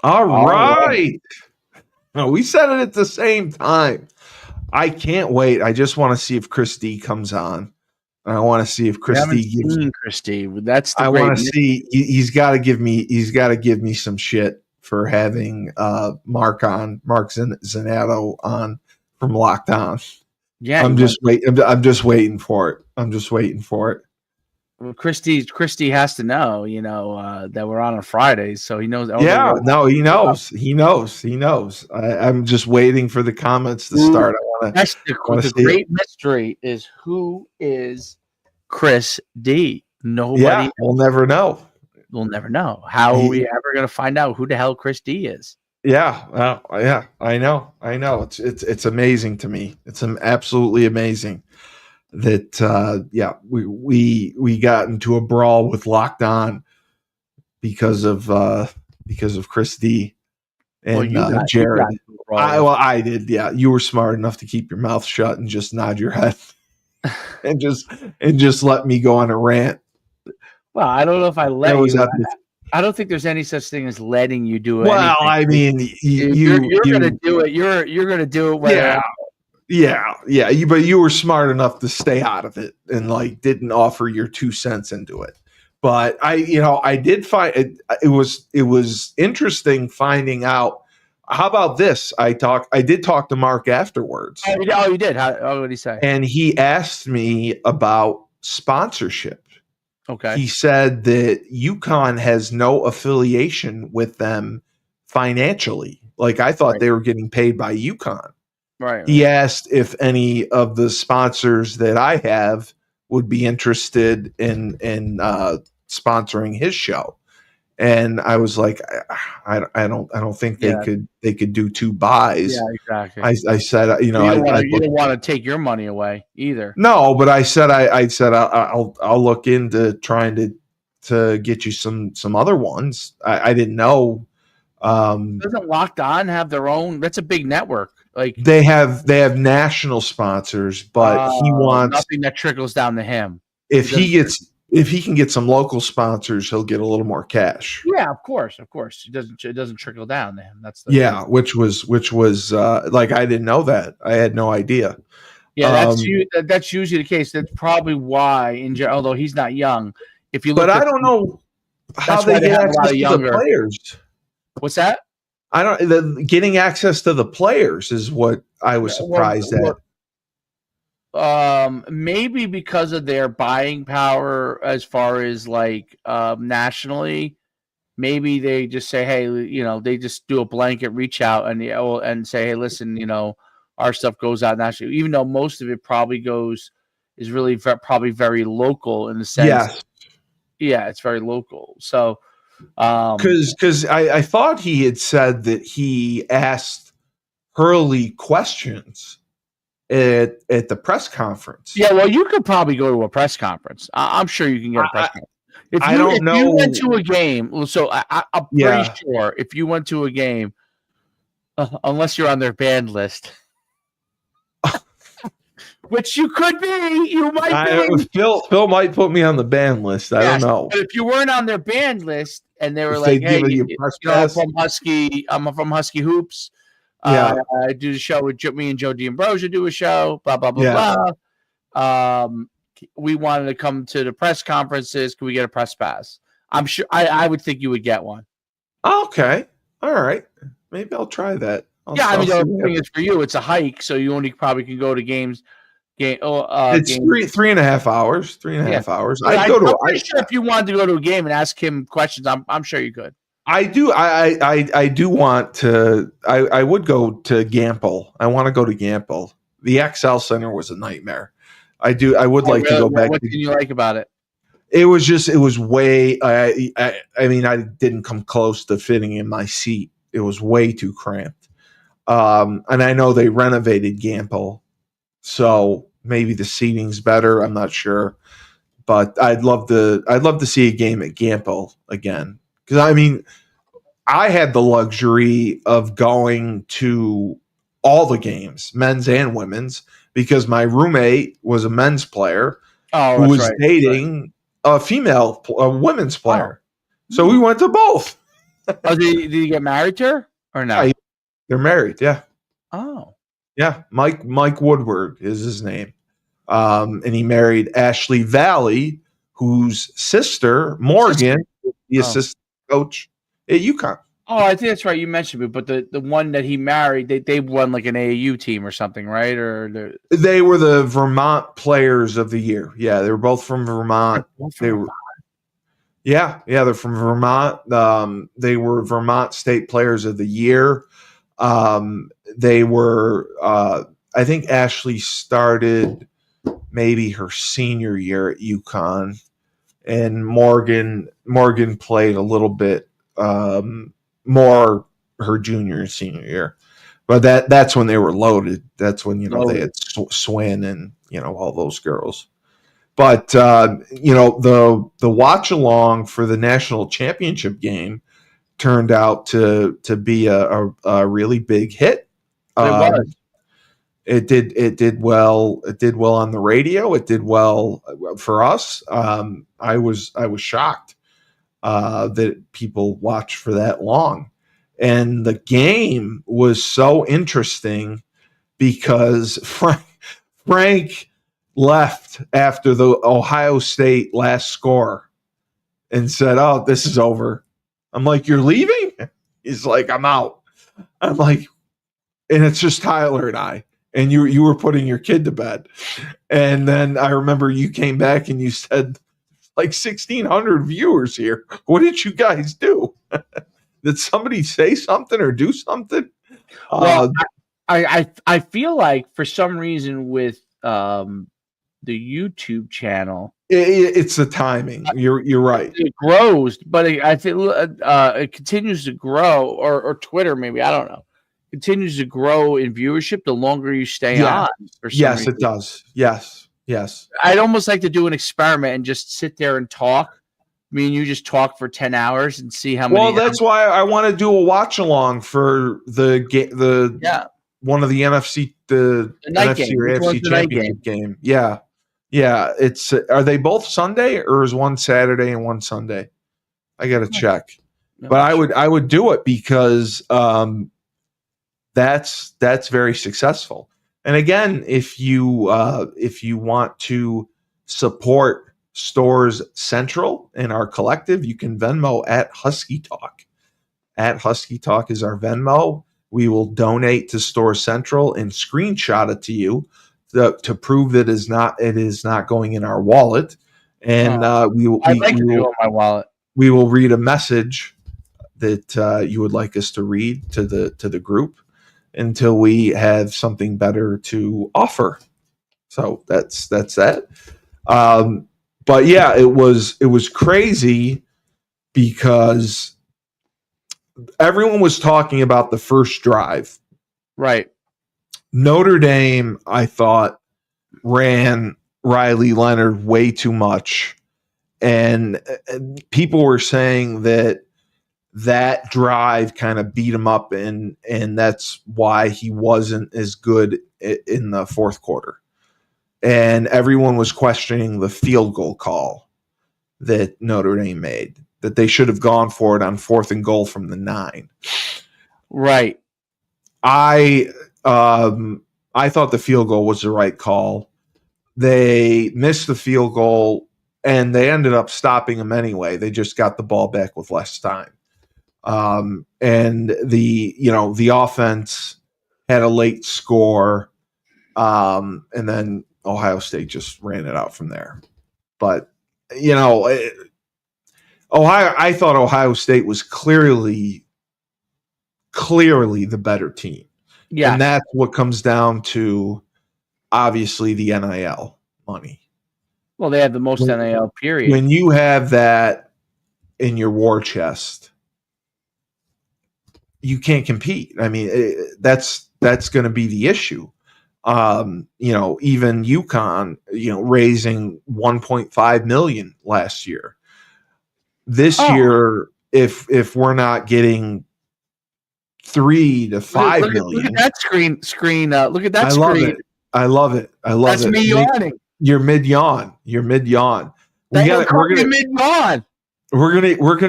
All All right. right. No, we said it at the same time. I can't wait. I just want to see if Chris D comes on. I want to see if We Chris haven't D gives. seen Christy. That's the I great want to see. He's got to give me. He's got to give me some shit for having Mark Zanato on from Locked On. Yeah, I'm just waiting. I'm just waiting for it. I'm just waiting for it. well, Christy has to know, that we're on Fridays, so he knows. Yeah, no, he knows. He knows. He knows. I'm just waiting for the comments to start. I That's want to the see it. great mystery is who is Chris D. Nobody Yeah, we'll never know. will never know. How are we ever going to find out who the hell Chris D is? Yeah, yeah, I know. It's amazing to me. It's absolutely amazing that we got into a brawl with Locked On because of Chris D and Jared. I did. Yeah, you were smart enough to keep your mouth shut and just nod your head and just let me go on a rant. Well, I don't know if I let you. I don't think there's any such thing as letting you do it. Well, I mean, you're going to do it. You're going to do it. Yeah. But you were smart enough to stay out of it and didn't offer your 2 cents into it. But I did find it was interesting finding out. How about this? I did talk to Mark afterwards. Oh, you did? What did he say? And he asked me about sponsorship. Okay. He said that UConn has no affiliation with them financially. I thought they were getting paid by UConn. Right. He asked if any of the sponsors that I have would be interested in sponsoring his show. And I was like, I don't think they could do 2 buys. Yeah, exactly. I said, you don't want to take your money away either. No, but I said I'll look into trying to get you some other ones. I didn't know. Doesn't Locked On have their own? That's a big network. They have national sponsors, but he wants nothing that trickles down to him. If he can get some local sponsors, he'll get a little more cash. Yeah, of course. It doesn't trickle down to him. That's which was I didn't know that. I had no idea. Yeah, that's usually the case. That's probably why, although he's not young, if you look. But I don't know how they get access to the players. What's that? Getting access to the players is what I was surprised at. Maybe because of their buying power as far as nationally, maybe they just say, hey, they just do a blanket reach out and say, hey, listen, our stuff goes out nationally, even though most of it probably is really probably very local in the sense. Yeah, it's very local. So, because I thought he had said that he asked Hurley questions at the press conference. Yeah, well, you could probably go to a press conference. I'm sure you can get a press conference. If you went to a game, so I'm pretty sure if you went to a game, unless you're on their banned list, which you could be, you might be. Phil might put me on the banned list. I don't know. But if you weren't on their banned list and they were like, "Hey, I'm from Husky Hoops. I do the show with me and Joe D'Ambrosia. Do a show. Blah blah blah blah. We wanted to come to the press conferences. Can we get a press pass? I'm sure. I would think you would get one. Okay. All right. Maybe I'll try that. The thing is for you, it's a hike, so you only probably can go to games. It's 3.5 hours. 3.5 hours. I'm sure if you wanted to go to a game and ask him questions, I'm sure you could. I do. I do want to. I would go to Gamble. I want to go to Gamble. The XL Center was a nightmare. I would like to go back. What did you like about it? It was way. I mean, I didn't come close to fitting in my seat. It was way too cramped. And I know they renovated Gamble, so maybe the seating's better. I'm not sure, but I'd love to see a game at Gamble again. Because I mean, I had the luxury of going to all the games, men's and women's, because my roommate was a men's player who was dating a women's player. So we went to both. Oh, did he get married to her or no? Yeah, they're married. Yeah. Oh. Yeah. Mike Woodward is his name. And he married Ashley Valley, whose sister, Morgan, is the assistant coach at UConn. Oh, I think that's right. You mentioned it, but the one that he married, they won like an AAU team or something, right? Or they were the Vermont Players of the Year. Yeah, they were both from Vermont. They were, yeah, they're from Vermont. They were Vermont State Players of the Year. They were. I think Ashley started maybe her senior year at UConn, and Morgan played a little bit more her junior and senior year, but that's when they were loaded. That's when they had Swin and all those girls. But the watch along for the national championship game turned out to be a really big hit. It did well. It did well on the radio. It did well for us. I was shocked that people watched for that long, and the game was so interesting because Frank left after the Ohio State last score and said, "Oh, this is over." I'm like, "You're leaving?" He's like, "I'm out." I'm like, and it's just Tyler and I. And you were putting your kid to bed. And then I remember you came back and you said, like 1,600 viewers here. What did you guys do? Did somebody say something or do something? Well, I feel like for some reason with the YouTube channel, it's the timing. You're right. It grows, but I think it continues to grow, or Twitter maybe, I don't know. Continues to grow in viewership the longer you stay on. Yes, it does. Yes. I'd almost like to do an experiment and just sit there and talk. Me and you just talk for 10 hours and see how many. Well, that's why I want to do a watch along for the one of the NFC the NFC or AFC championship game. Yeah. It's are they both Sunday or is one Saturday and one Sunday? I got to check. But I would do it because that's very successful. And again, if you want to support Stores Central and our collective, you can Venmo at Husky Talk. At Husky Talk is our Venmo. We will donate to Stores Central and screenshot it to you to prove that it is not going in our wallet. And we will my wallet. We will read a message that you would like us to read to the group until we have something better to offer. So that's that. But yeah, it was crazy because everyone was talking about the first drive. Right. Notre Dame, I thought, ran Riley Leonard way too much. And people were saying that drive kind of beat him up, and that's why he wasn't as good in the fourth quarter. And everyone was questioning the field goal call that Notre Dame made, that they should have gone for it on 4th and goal from the 9. Right. I thought the field goal was the right call. They missed the field goal, and they ended up stopping them anyway. They just got the ball back with less time. And the offense had a late score, and then Ohio State just ran it out from there. But I thought Ohio State was clearly the better team. Yeah, and that's what comes down to, obviously, the NIL money. Well, they have the most NIL period. When you have that in your war chest, you can't compete. I mean, that's going to be the issue. Even UConn, raising $1.5 million last year. This year, if we're not getting $3 to $5 million, look at that screen. Look at that screen. I love it. That's me yawning. You're mid yawn. We're mid yawn. gonna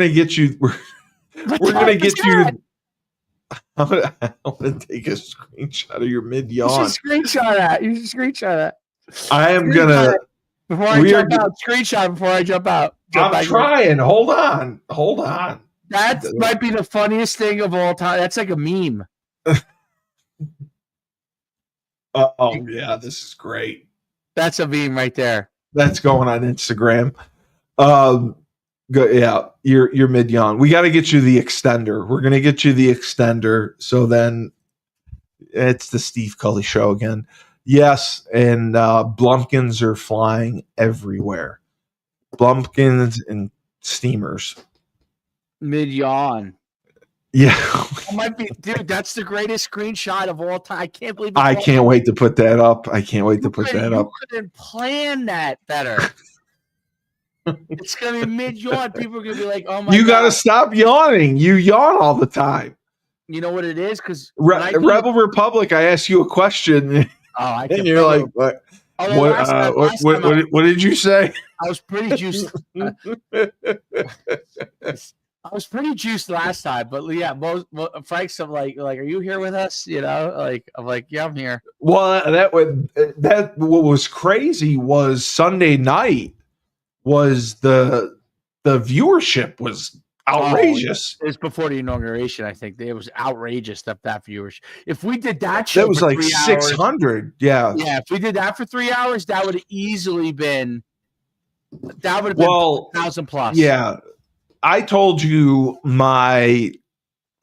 get you. We're gonna get you to. I'm gonna take a screenshot of your mid yawn. You should screenshot that. I am gonna. Before I jump out. Screenshot before I jump out. I'm trying. Hold on. That might be the funniest thing of all time. That's like a meme. Oh yeah, this is great. That's a meme right there. That's going on Instagram. Yeah, you're mid yawn. We got to get you the extender. We're gonna get you the extender. So then it's the Steve Cully show again. Yes, and Blumpkins are flying everywhere. Blumpkins and steamers. Mid yawn. Yeah. That might be, dude, that's the greatest screenshot of all time. I can't believe I can't wait to put that up. You couldn't plan that better. It's going to be mid yawn. People are going to be like, oh my God. You got to stop yawning. You yawn all the time. You know what it is? Because Rebel Republic, I asked you a question. And you're like, what? What did you say? I was pretty juiced. I was pretty juiced last time, but yeah, Frank's like, are you here with us? You know, I'm like, yeah, I'm here. Well, that what was crazy was Sunday night was the viewership was outrageous. It was before the inauguration. I think it was outrageous that viewership. If we did that show, that was like 600. Yeah. If we did that for 3 hours, that would have easily been. That would have been 1,000 plus. Yeah. I told you my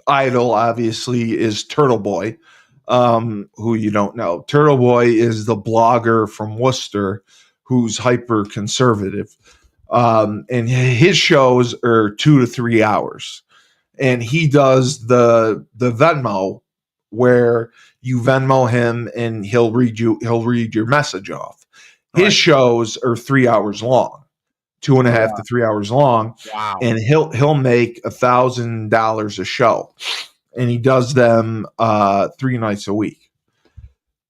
idol obviously is Turtle Boy, who you don't know. Turtle Boy is the blogger from Worcester who's hyper conservative. And his shows are 2 to 3 hours. And he does the Venmo where you Venmo him and he'll read your message off. His shows are 3 hours long. 2.5 to 3 hours long. Wow. And he'll make $1,000 a show. And he does them 3 nights a week.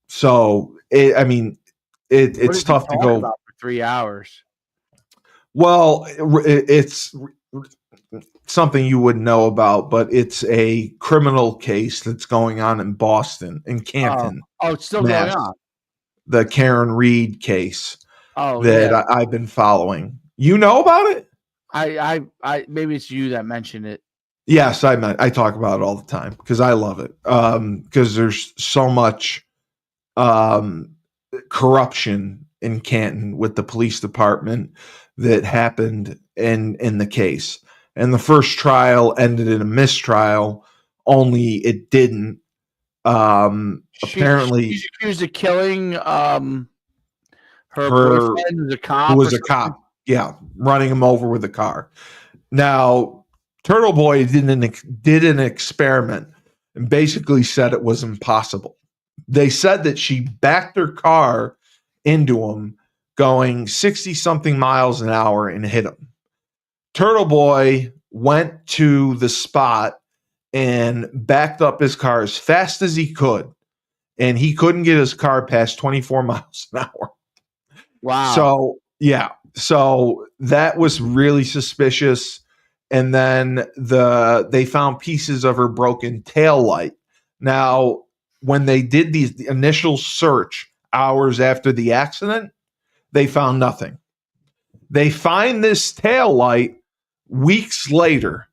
So it's tough to go about for 3 hours. Well, it's something you wouldn't know about, but it's a criminal case that's going on in Boston, in Canton. Oh, it's still going on. The Karen Reed case that I've been following. You know about it? I maybe it's you that mentioned it. Yes, I talk about it all the time because I love it. Because there's so much corruption in Canton with the police department that happened in the case. And the first trial ended in a mistrial, only it didn't. Apparently she's accused of killing her boyfriend who's a cop. Who was a cop. Yeah, running him over with a car. Now, Turtle Boy did an experiment and basically said it was impossible. They said that she backed her car into him going 60-something miles an hour and hit him. Turtle Boy went to the spot and backed up his car as fast as he could, and he couldn't get his car past 24 miles an hour. Wow. So that was really suspicious. And then they found pieces of her broken tail light. Now, when they did the initial search hours after the accident, they found nothing. They find this tail light weeks later,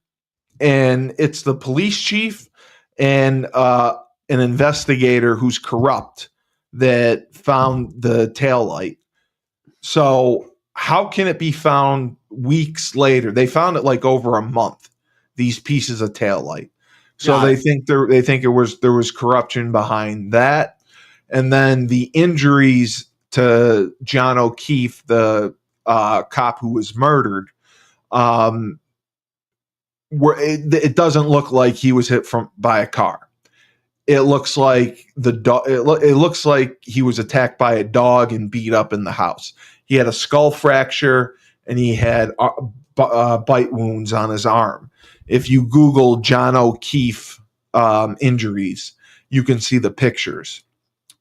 and it's the police chief and an investigator who's corrupt that found the tail light. So how can it be found weeks later? They found it like over a month, these pieces of tail light. So they think there was corruption behind that. And then the injuries to John O'Keefe, the cop who was murdered, it doesn't look like he was hit by a car. It looks like it looks like he was attacked by a dog and beat up in the house. He had a skull fracture and he had bite wounds on his arm. If you Google John O'Keefe injuries, you can see the pictures.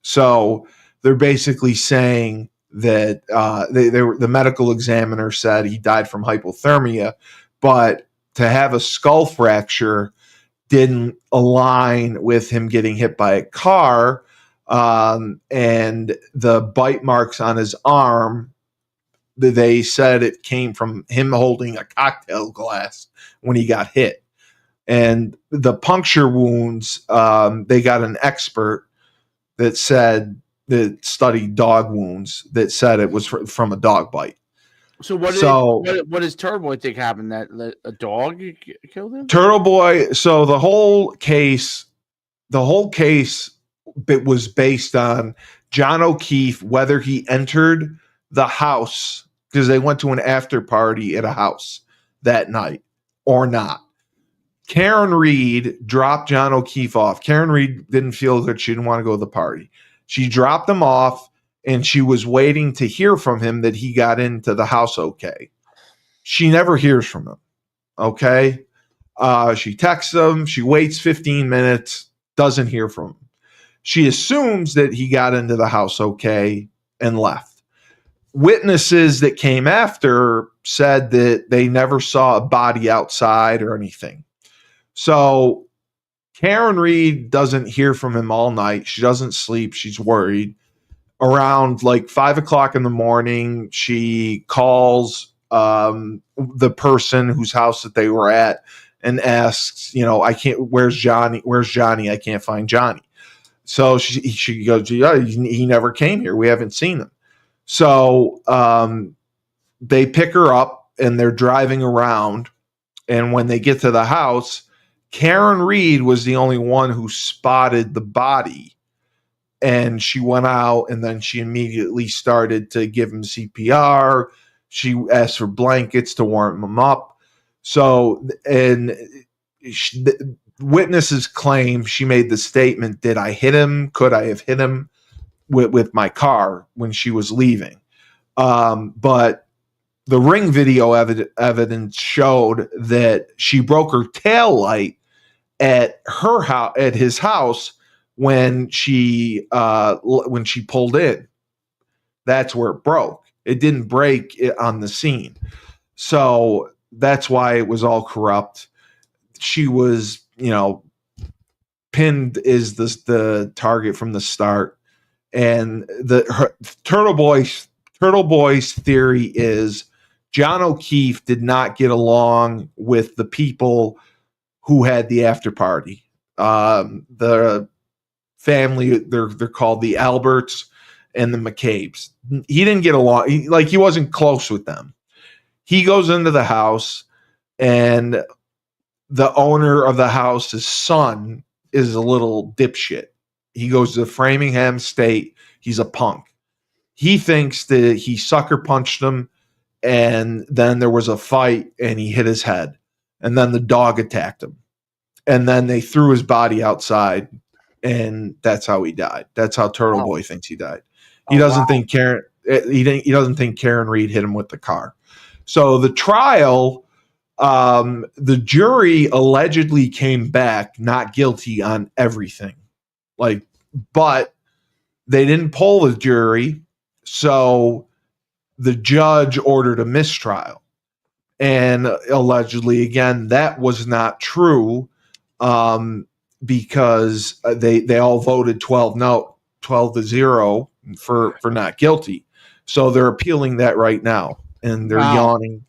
So they're basically saying that the medical examiner said he died from hypothermia, but to have a skull fracture didn't align with him getting hit by a car. And the bite marks on his arm, they said it came from him holding a cocktail glass when he got hit. And the puncture wounds, they got an expert that studied dog wounds that said it was from a dog bite. So what does Turtle Boy think happened? That a dog killed him? Turtle Boy. So the whole case was based on John O'Keefe, whether he entered the house because they went to an after party at a house that night or not. Karen Reed dropped John O'Keefe off. Karen Reed didn't feel good. She didn't want to go to the party. She dropped him off, and she was waiting to hear from him that he got into the house okay. She never hears from him. Okay? She texts him. She waits 15 minutes, doesn't hear from him. She assumes that he got into the house okay and left. Witnesses that came after said that they never saw a body outside or anything. So Karen Reed doesn't hear from him all night. She doesn't sleep. She's worried. Around like 5 o'clock in the morning, she calls the person whose house that they were at and asks, where's Johnny? Where's Johnny? I can't find Johnny. So she goes, yeah, he never came here. We haven't seen him. So they pick her up and they're driving around. And when they get to the house, Karen Reed was the only one who spotted the body. And she went out and then she immediately started to give him CPR. She asked for blankets to warm him up. So, witnesses claim she made the statement, did I hit him? Could I have hit him with my car when she was leaving? But the ring video evidence showed that she broke her tail light at his house when she pulled in. That's where it broke. It didn't break on the scene. So that's why it was all corrupt. She was, pinned as the target from the start. And Turtle Boy's theory is John O'Keefe did not get along with the people who had the after party. The family, they're called the Alberts and the McCabe's. He didn't get along. He wasn't close with them. He goes into the house, and the owner of the house's son is a little dipshit. He goes to Framingham State. He's a punk. He thinks that he sucker punched him, and then there was a fight, and he hit his head. And then the dog attacked him. And then they threw his body outside, and that's how he died. That's how Turtle Boy thinks he died. He doesn't think Karen. He doesn't think Karen Reed hit him with the car. So the trial, the jury allegedly came back not guilty on everything. But they didn't poll the jury, so the judge ordered a mistrial. And allegedly, again, that was not true, because they all voted 12-0 for not guilty. So they're appealing that right now, and they're yawning.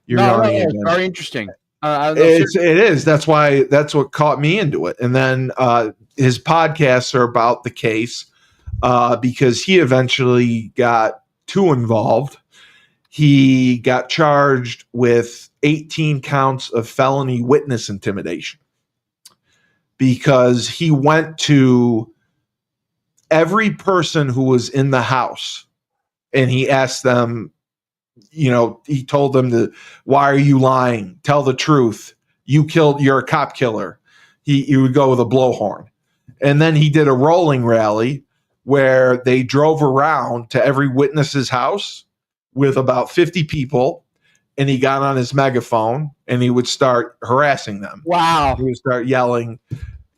You're yawning again. Very interesting. It is. That's what caught me into it. And then his podcasts are about the case because he eventually got too involved. He got charged with 18 counts of felony witness intimidation because he went to every person who was in the house and he asked them, he told them why are you lying? Tell the truth. You're a cop killer. He would go with a blowhorn. And then he did a rolling rally where they drove around to every witness's house with about 50 people, and he got on his megaphone and he would start harassing them. Wow. He would start yelling,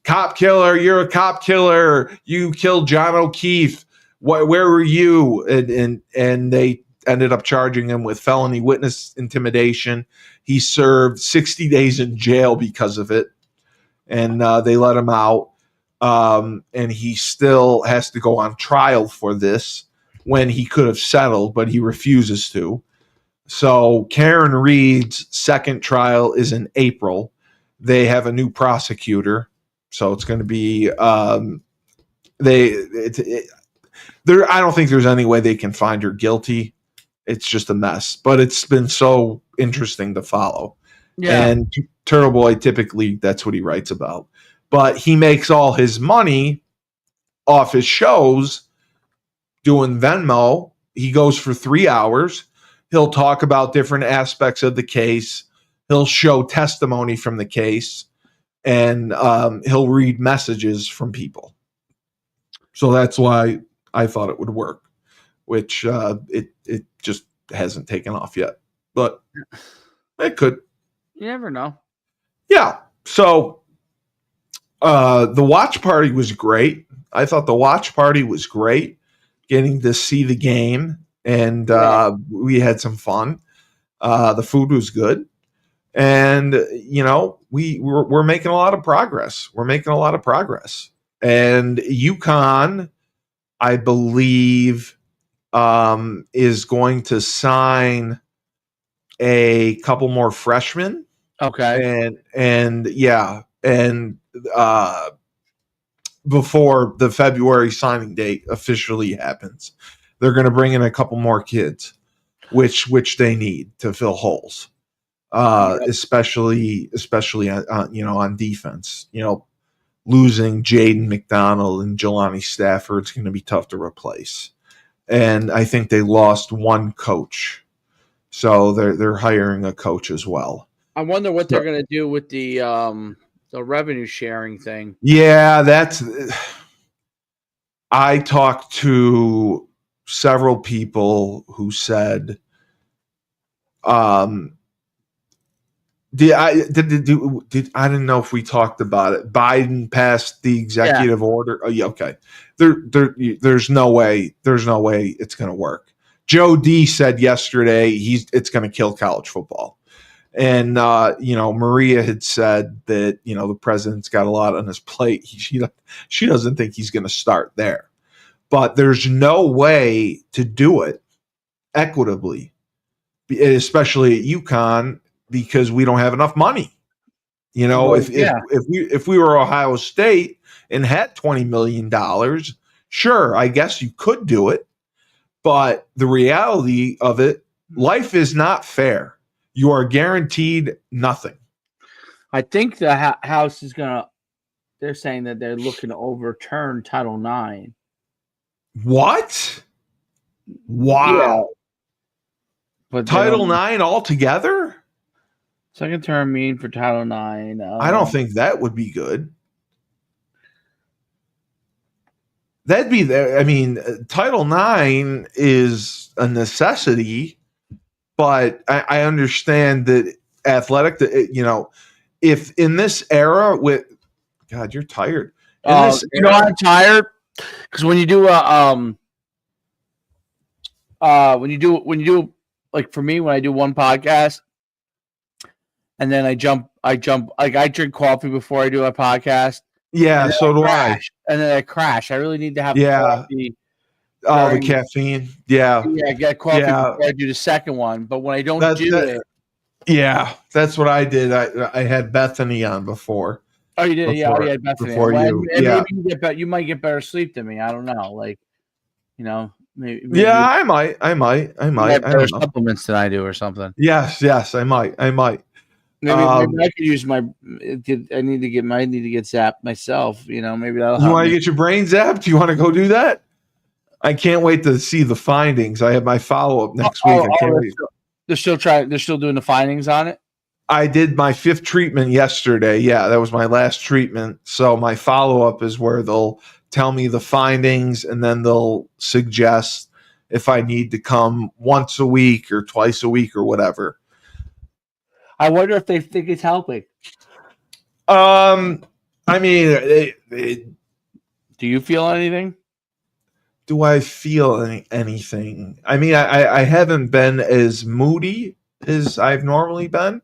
cop killer, you're a cop killer. You killed John O'Keefe. Where were you? And they ended up charging him with felony witness intimidation. He served 60 days in jail because of it, and they let him out. And he still has to go on trial for this when he could have settled, but he refuses to. So Karen Reed's second trial is in April. They have a new prosecutor, so it's going to be I don't think there's any way they can find her guilty. It's just a mess, but it's been so interesting to follow. Yeah. And Turtle Boy, typically that's what he writes about. But he makes all his money off his shows doing Venmo. He goes for 3 hours. He'll talk about different aspects of the case. He'll show testimony from the case, and he'll read messages from people. So that's why I thought it would work, which it just hasn't taken off yet, but it could. You never know. Yeah. So the watch party was great. I thought the watch party was great, getting to see the game, and we had some fun. The food was good, and we're making a lot of progress. And UConn, I believe, is going to sign a couple more freshmen. Okay. And before the February signing date officially happens, they're going to bring in a couple more kids, which they need to fill holes, especially on defense. Losing Jaden McDonald and Jelani Stafford is going to be tough to replace. And I think they lost one coach, so they're hiring a coach as well. I wonder what they're going to do with the revenue sharing thing. Yeah, I talked to several people who said, I didn't know if we talked about it. Biden passed the executive order. Oh, yeah, okay. There's no way it's going to work. Joe D said yesterday it's going to kill college football. And Maria had said that the president's got a lot on his plate. She doesn't think he's going to start there. But there's no way to do it equitably, especially at UConn, because we don't have enough money. If we were Ohio State and had $20 million, sure, I guess you could do it. But the reality of it, life is not fair. You are guaranteed nothing. I think the House is they're saying that they're looking to overturn Title IX. What? Wow. Yeah. But Title IX altogether? Second term mean for Title IX. I don't think that would be good. That'd be there. I mean, Title IX is a necessity, but I understand that athletic, if in this era with, God, you're tired. I'm tired because when you do like for me, when I do one podcast and then I jump, like I drink coffee before I do a podcast. Yeah, so do I. And then I crash. I really need to have coffee. Oh, the caffeine. Yeah. Yeah, get coffee before I do the second one. But when I don't do it. Yeah, that's what I did. I had Bethany on before. Oh, you did? Yeah, you had Bethany. Before you. Yeah. Maybe you might get better sleep than me. I don't know. Like, maybe yeah, I might. You have better supplements than I do or something. Yes, I might. Maybe I could use I need to get zapped myself. Maybe that'll help. You want to get your brain zapped? You want to go do that? I can't wait to see the findings. I have my follow-up next week. I can't wait. They're still doing the findings on it? I did my 5th treatment yesterday. Yeah, that was my last treatment. So my follow-up is where they'll tell me the findings, and then they'll suggest if I need to come once a week or twice a week or whatever. I wonder if they think it's helping. I mean, do you feel anything? do I feel anything? I mean, I haven't been as moody as I've normally been.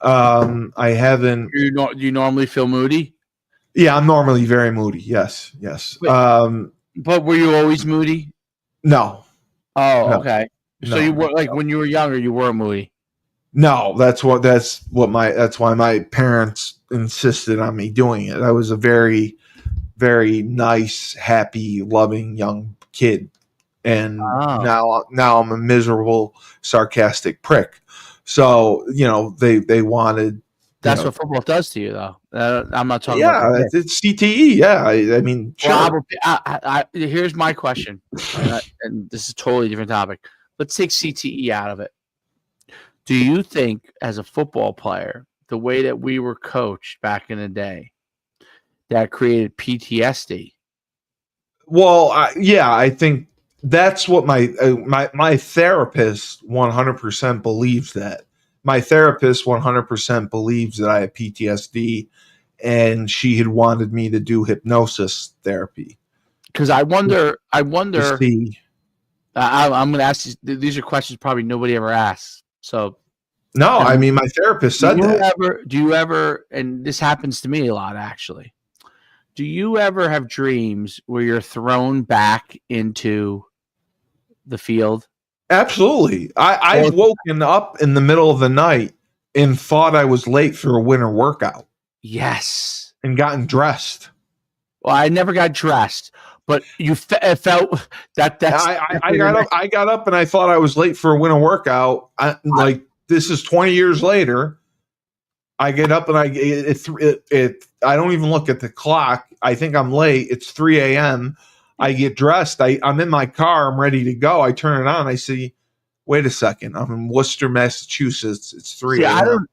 I haven't. Do you normally feel moody? Yeah, I'm normally very moody. Yes, yes. But were you always moody? No, Oh, no, okay. So no, you were like no. when you were younger, you were moody. No, that's why my parents insisted on me doing it. I was a very, very nice, happy, loving young kid, and Oh, now I'm a miserable, sarcastic prick. So they wanted, that's what football does to you, though. I'm not talking about yeah, the hit. it's CTE. Yeah, I mean, Well, sure. here's my question, and this is a totally different topic. Let's take CTE out of it. Do you think, as a football player, the way that we were coached back in the day, that created PTSD? Well, yeah, I think that's what my therapist 100% believes that. My therapist 100% believes that I have PTSD, and she had wanted me to do hypnosis therapy Because I wonder. to see. I'm going to ask these are questions probably nobody ever asks. So, No, I and mean my therapist said that. do you ever, and this happens to me a lot actually. Do you ever have dreams where you're thrown back into the field? Absolutely. I've Or woken up in the middle of the night and thought I was late for a winter workout yes. and gotten dressed. Well, I never got dressed, but you felt that that's I got up and I thought I was late for a winter workout. This is 20 years later. I get up and I don't even look at the clock. I think I'm late. It's 3 a.m. I get dressed. I'm in my car. I'm ready to go. I turn it on. I see, wait a second. I'm in Worcester, Massachusetts. It's 3 a.m.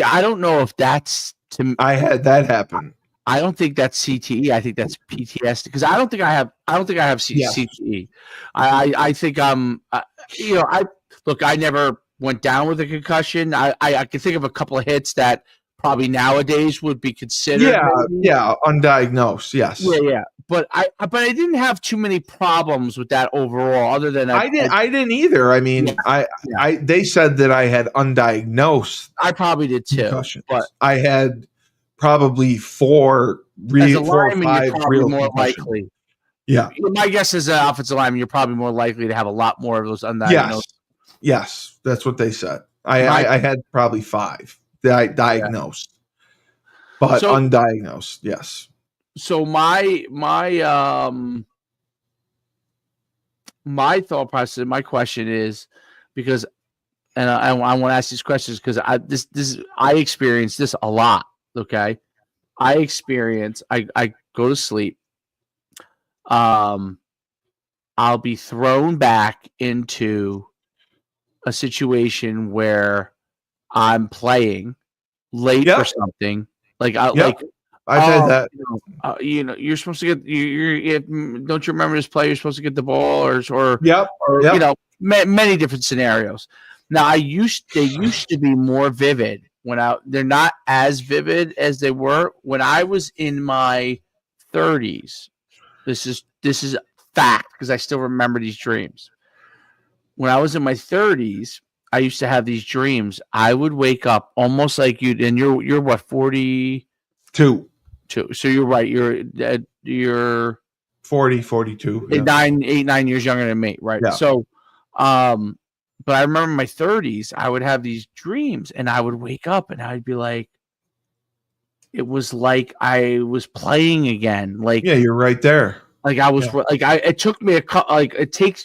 I don't know if that's to. I had that happen. I don't think that's CTE. I think that's PTSD because I don't think I have. I don't think I have CTE. I think I never went down with a concussion. I can think of a couple of hits that probably nowadays would be considered. Yeah, undiagnosed. Yes. Yeah. But I didn't have too many problems with that overall. Other than I didn't either. I mean, they said that I had undiagnosed. I probably did too. Concussions. But I had probably four or five real more concussions. likely. Yeah. My guess is offensive lineman, you're probably more likely to have a lot more of those undiagnosed. Yes, that's what they said. I had probably 5 that I diagnosed, but undiagnosed. Yes. So my thought process, my question is because, and I want to ask these questions because I experience this a lot. Okay, I go to sleep. I'll be thrown back into a situation where I'm playing late for something. Like I've had that. You're supposed to get. Don't you remember this play? You're supposed to get the ball, or many different scenarios. Now they used to be more vivid they're not as vivid as they were when I was in my 30s. This is fact because I still remember these dreams. When I was in my 30s, I used to have these dreams. I would wake up almost like you, and you're what 42. So you're right. You're 40, 42. 9 years younger than me, right? Yeah. So, but I remember in my 30s, I would have these dreams, and I would wake up, and I'd be like, it was like I was playing again. Like, yeah, you're right there. Like I was it took me it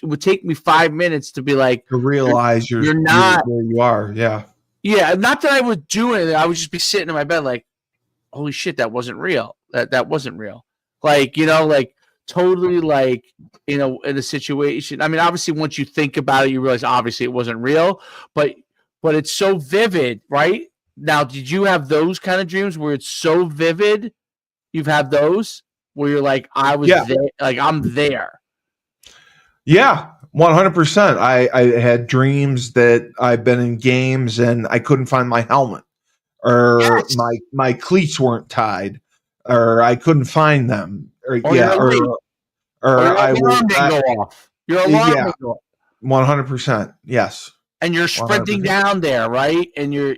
would take me 5 minutes to be like to realize you're not where you are. Yeah. Yeah. Not that I would do anything. I would just be sitting in my bed like, holy shit, that wasn't real. That wasn't real. Like, like totally like, in a situation. I mean, obviously once you think about it, you realize obviously it wasn't real, but it's so vivid, right? Now, did you have those kind of dreams where it's so vivid? You've had those? Where you're like, I was there, like I'm there. Yeah, 100%. I had dreams that I've been in games and I couldn't find my helmet, or my cleats weren't tied, or I couldn't find them, or Or or your I will. alarm didn't go off. Your alarm Yeah, didn't go off. 100%. Yes, And you're sprinting 100%. down there, right? And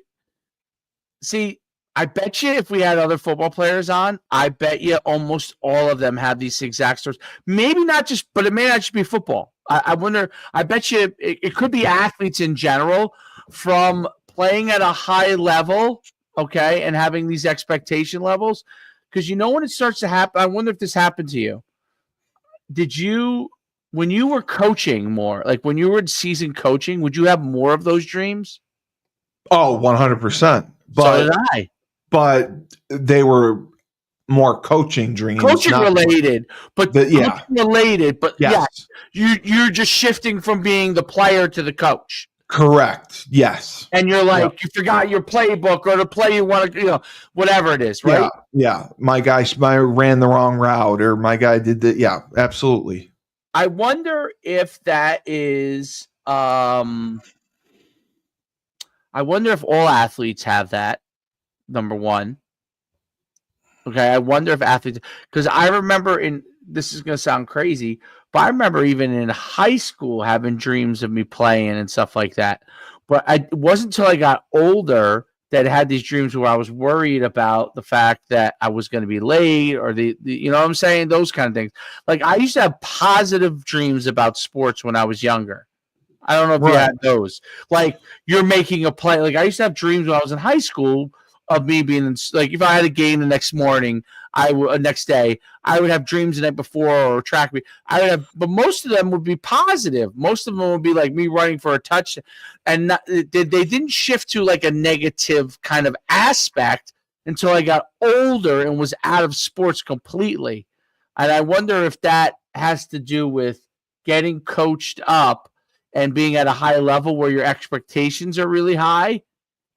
see, I bet you if we had other football players on, I bet you almost all of them have these exact stories. Maybe not just, but it may not just be football. I wonder, I bet you it could be athletes in general from playing at a high level, okay, and having these expectation levels. Because when it starts to happen, I wonder if this happened to you. When you were coaching more, like when you were in season coaching, would you have more of those dreams? Oh, 100%. So did I. But they were more coaching dreams, Coaching related, yeah. yeah, Yes. you're just shifting from being the player to the coach. Correct. Yes. And you're like, Yep. you forgot your playbook or the play you want to, whatever it is, right? Yeah. My guy ran the wrong route, or my guy did that. Yeah, absolutely. I wonder if that is I wonder if all athletes have that, number one. Okay, I wonder if athletes, because I remember this is going to sound crazy, but I remember even in high school having dreams of me playing and stuff like that. But it wasn't until I got older that I had these dreams where I was worried about the fact that I was going to be late or the you know what I'm saying? Those kind of things. Like I used to have positive dreams about sports when I was younger. I don't know if you had those. Like you're making a play. Like I used to have dreams when I was in high school of me being like, if I had a game the next morning, next day, I would have dreams the night before or track me. But most of them would be positive. Most of them would be like me running for a touchdown, and they didn't shift to like a negative kind of aspect until I got older and was out of sports completely. And I wonder if that has to do with getting coached up and being at a high level where your expectations are really high.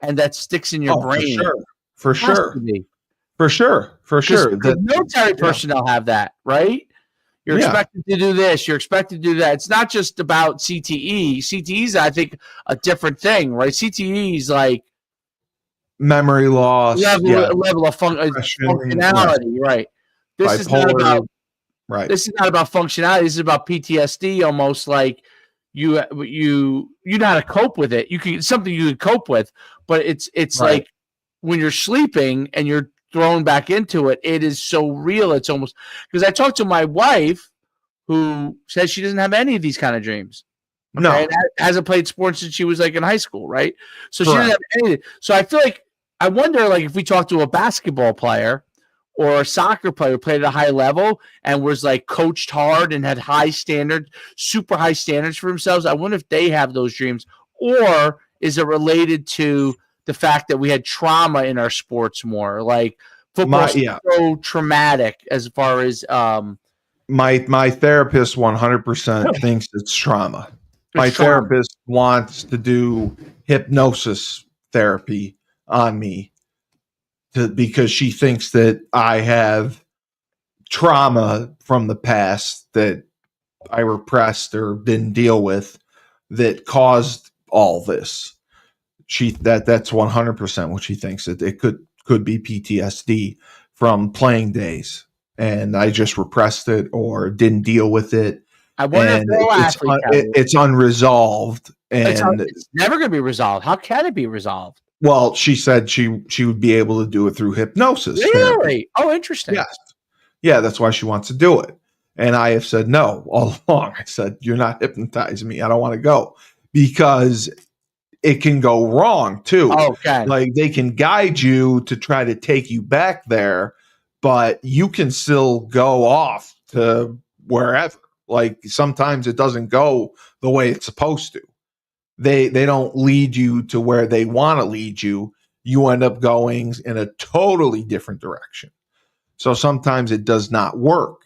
And that sticks in your brain. For sure. The military personnel have that, right? You're expected to do this. You're expected to do that. It's not just about CTE. CTE is, I think, a different thing, right? CTE is like memory loss, level of functionality, right? This is not about This is not about functionality. This is about PTSD, almost like you know how to cope with it. Something you can cope with. But it's like when you're sleeping and you're thrown back into it, it is so real. It's almost, because I talked to my wife who says she doesn't have any of these kind of dreams. Okay? No, and hasn't played sports since she was like in high school, right? So she didn't have any. So I feel like I wonder, like if we talk to a basketball player or a soccer player who played at a high level and was like coached hard and had high standards, super high standards for themselves, I wonder if they have those dreams, or is it related to the fact that we had trauma in our sports more? Like football's so traumatic as far as my therapist 100% thinks it's trauma. My therapist wants to do hypnosis therapy on me because she thinks that I have trauma from the past that I repressed or didn't deal with that caused all this. That's 100% what she thinks. It could be PTSD from playing days, and I just repressed it or didn't deal with it. I wonder if it's unresolved, and it's never going to be resolved. How can it be resolved? Well, she said she would be able to do it through hypnosis. Really? Therapy. Oh, interesting. Yes. Yeah, that's why she wants to do it. And I have said no all along. I said, you're not hypnotizing me. I don't want to go, because it can go wrong too. Okay. Like they can guide you to try to take you back there, but you can still go off to wherever. Like sometimes it doesn't go the way it's supposed to. They don't lead you to where they want to lead you. You end up going in a totally different direction. So sometimes it does not work.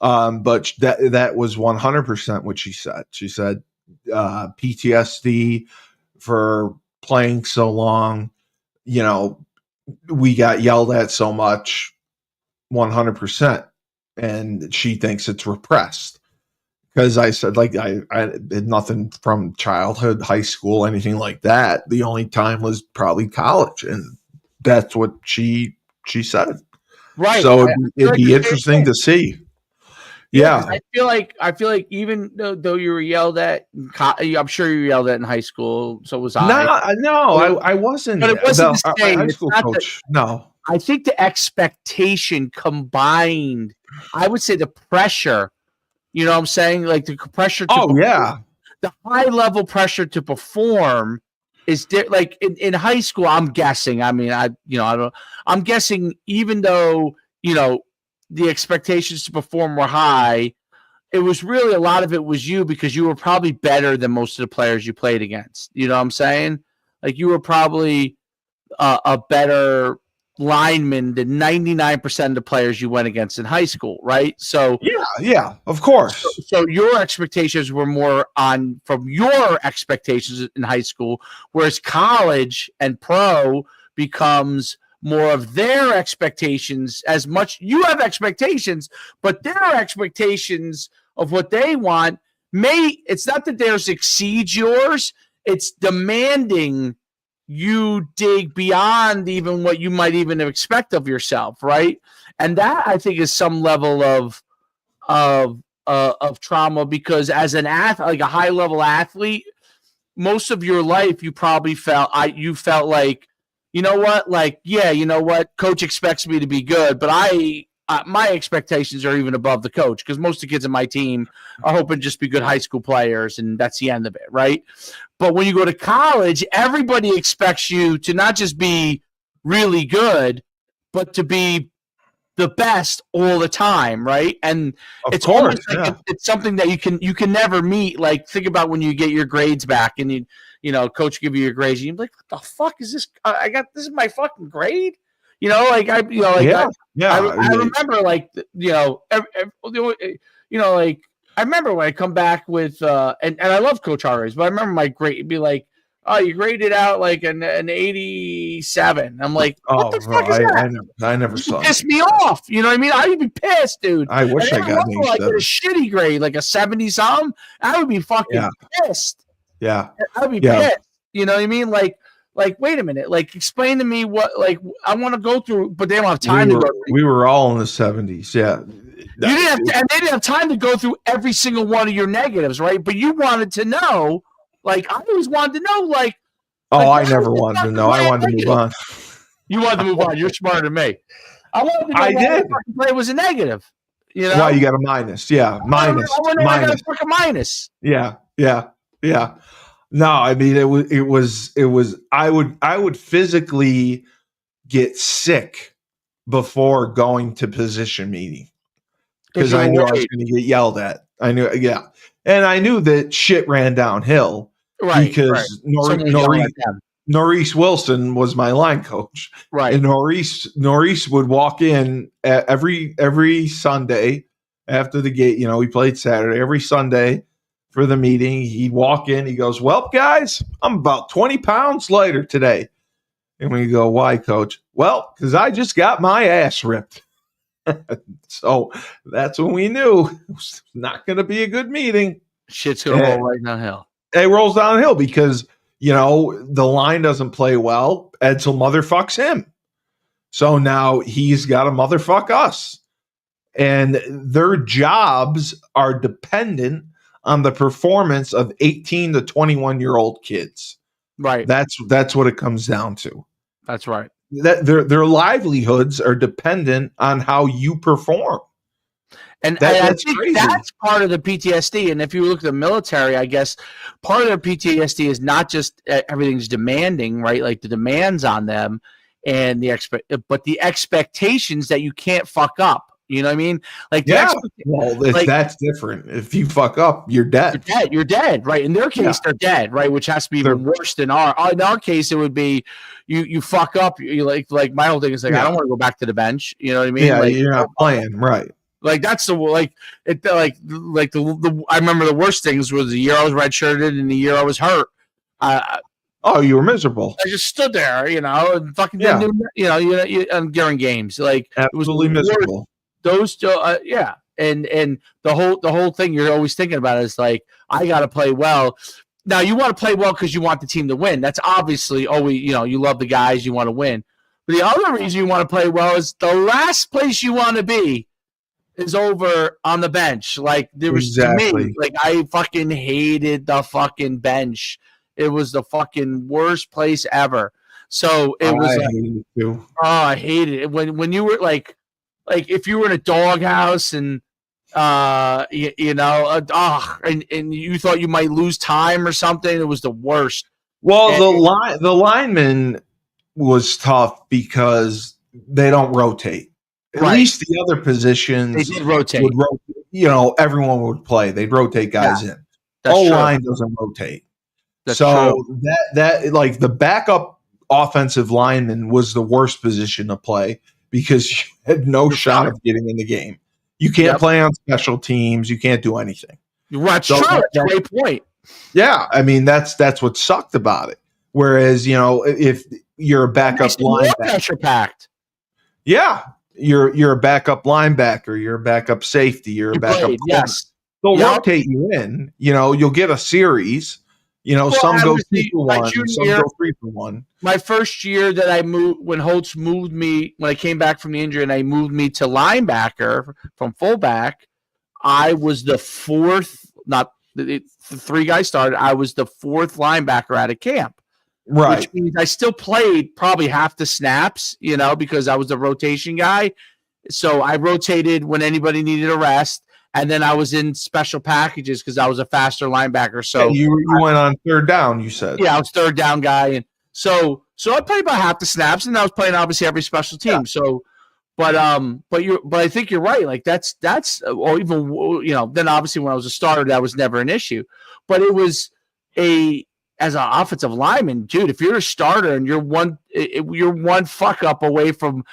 But that was 100% what she said. She said PTSD for playing so long, we got yelled at so much, 100%. And she thinks it's repressed. Because I said, like, I did nothing from childhood, high school, anything like that. The only time was probably college. And that's what she said. Right. So it'd be interesting to see. Yeah, 'cause Yeah. I feel like even though you were yelled at, I'm sure you were yelled at in high school. So was I. No, But I wasn't. it wasn't the My same. high It's school not that. coach. No. I think the expectation combined, I would say the pressure. You know what I'm saying? Like the pressure to Oh perform, yeah. the high level pressure to perform is like in high school. I'm guessing. I mean, I don't. I'm guessing even though the expectations to perform were high, it was really a lot of it was you because you were probably better than most of the players you played against. You know what I'm saying? Like you were probably a better lineman than 99% of the players you went against in high school, right? So Yeah, of course. so your expectations were more on from your expectations in high school, whereas college and pro becomes more of their expectations. As much you have expectations, but their expectations of what they want it's not that theirs exceeds yours, it's demanding you dig beyond even what you might even expect of yourself, right? And that I think is some level of trauma because as an athlete, like a high level athlete, most of your life you probably felt like, you know what, like yeah, you know what, coach expects me to be good, but my expectations are even above the coach because most of the kids on my team are hoping to just be good high school players, and that's the end of it, right? But when you go to college, everybody expects you to not just be really good, but to be the best all the time, right? And Of it's almost course. like Yeah. it's something that you can never meet. Like think about when you get your grades back and coach give you your grades, and you're like, what the fuck is this? This is my fucking grade. Yeah. Yeah. I remember like like I remember when I come back with and I love Coach Harris, but I remember my grade would be like, oh, you graded out like an 87. I'm like, what Oh, the bro, fuck is that? I never You saw piss that. me off. You know what I mean? I would be pissed, dude. I wish And I every got once an in a while, I get a 87. shitty grade, like a 70 something. I would be fucking Yeah. pissed. Yeah. I would be Yeah. pissed. You know what I mean? Like, wait a minute. Like, explain to me what, like, I want to go through, but they don't have time to go through. We were all in the 70s. Yeah. You didn't have to, and they didn't have time to go through every single one of your negatives, right? But you wanted to know, like, I always wanted to know, like, I never wanted to know. I wanted to move on. You wanted to move on. You're smarter than me. I wanted to know I why did. the fucking play was a negative. You know? Why you got a minus? Yeah, minus. I got a fucking minus. Yeah. No, I mean it was. I would physically get sick before going to position meeting because I knew I was going to get yelled at. I knew, yeah, and I knew that shit ran downhill, right? Because Norris Wilson was my line coach, right? And Norris would walk in every Sunday after the gate. We played Saturday. Every Sunday for the meeting, he'd walk in. He goes, "Well, guys, I'm about 20 pounds lighter today." And we go, "Why, coach?" "Well, because I just got my ass ripped." So that's when we knew it was not going to be a good meeting. Shit's going to roll right downhill. It rolls downhill because, the line doesn't play well. Edsall motherfucks him. So now he's got to motherfuck us. And their jobs are dependent on the performance of 18 to 21-year-old kids. Right. That's what it comes down to. That's right. That their livelihoods are dependent on how you perform. And I think crazy. That's part of the PTSD. And if you look at the military, I guess part of their PTSD is not just everything's demanding, right? Like the demands on them and but the expectations that you can't fuck up. You know what I mean? Like, that's different. If you fuck up, you're dead. You're dead, right? In their case, they're dead, right? Which has to be even worse than in our case. It would be you fuck up. You like my whole thing is like, I don't want to go back to the bench. You know what I mean? Yeah, you're not playing, right? Like that's the I remember the worst things was the year I was redshirted and the year I was hurt. You were miserable. I just stood there, and fucking didn't do, during games. Like absolutely it was miserable. Those two, and the whole thing you're always thinking about is like, I got to play well. Now you want to play well because you want the team to win. That's obviously always, you love the guys, you want to win. But the other reason you want to play well is the last place you want to be is over on the bench. Like there was to me, Exactly. like I fucking hated the fucking bench. It was the fucking worst place ever. So it was I like, hate it too. oh, I hated it when you were like if you were in a doghouse and and you thought you might lose time or something. It was the worst. Well, And the lineman was tough because they don't rotate. At right, least the other they positions did would rotate. rotate. Everyone would play. They'd rotate Yeah, guys in. that's O true. line doesn't rotate. That's So true. that like the backup offensive lineman was the worst position to play because you had no shot of getting in the game. You can't Yep. play on special teams. You can't do anything. That's So true. That's a great point. yeah, I mean that's what sucked about it. Whereas if you're a backup More linebacker, pressure packed. yeah, you're a backup linebacker, you're a backup safety, you're a You backup played, corner. yes. They'll Yep. rotate you in. You'll get a series. Well, Some go 2 obviously, for my 1, junior some year- go 3 for 1. My first year that I moved, when Holtz moved me, when I came back from the injury and I moved me to linebacker from fullback, I was the fourth, not the 3 guys started. I was the 4th linebacker out of camp. Right. Which means I still played probably half the snaps, because I was the rotation guy. So I rotated when anybody needed a rest. And then I was in special packages because I was a faster linebacker. So Yeah, you went on 3rd down, you said. yeah, I was 3rd down guy. And so I played about half the snaps, and I was playing obviously every special team. Yeah. So but I think you're right. Like that's or even then obviously when I was a starter, that was never an issue. But it was as an offensive lineman, dude, if you're a starter and you're one fuck up away from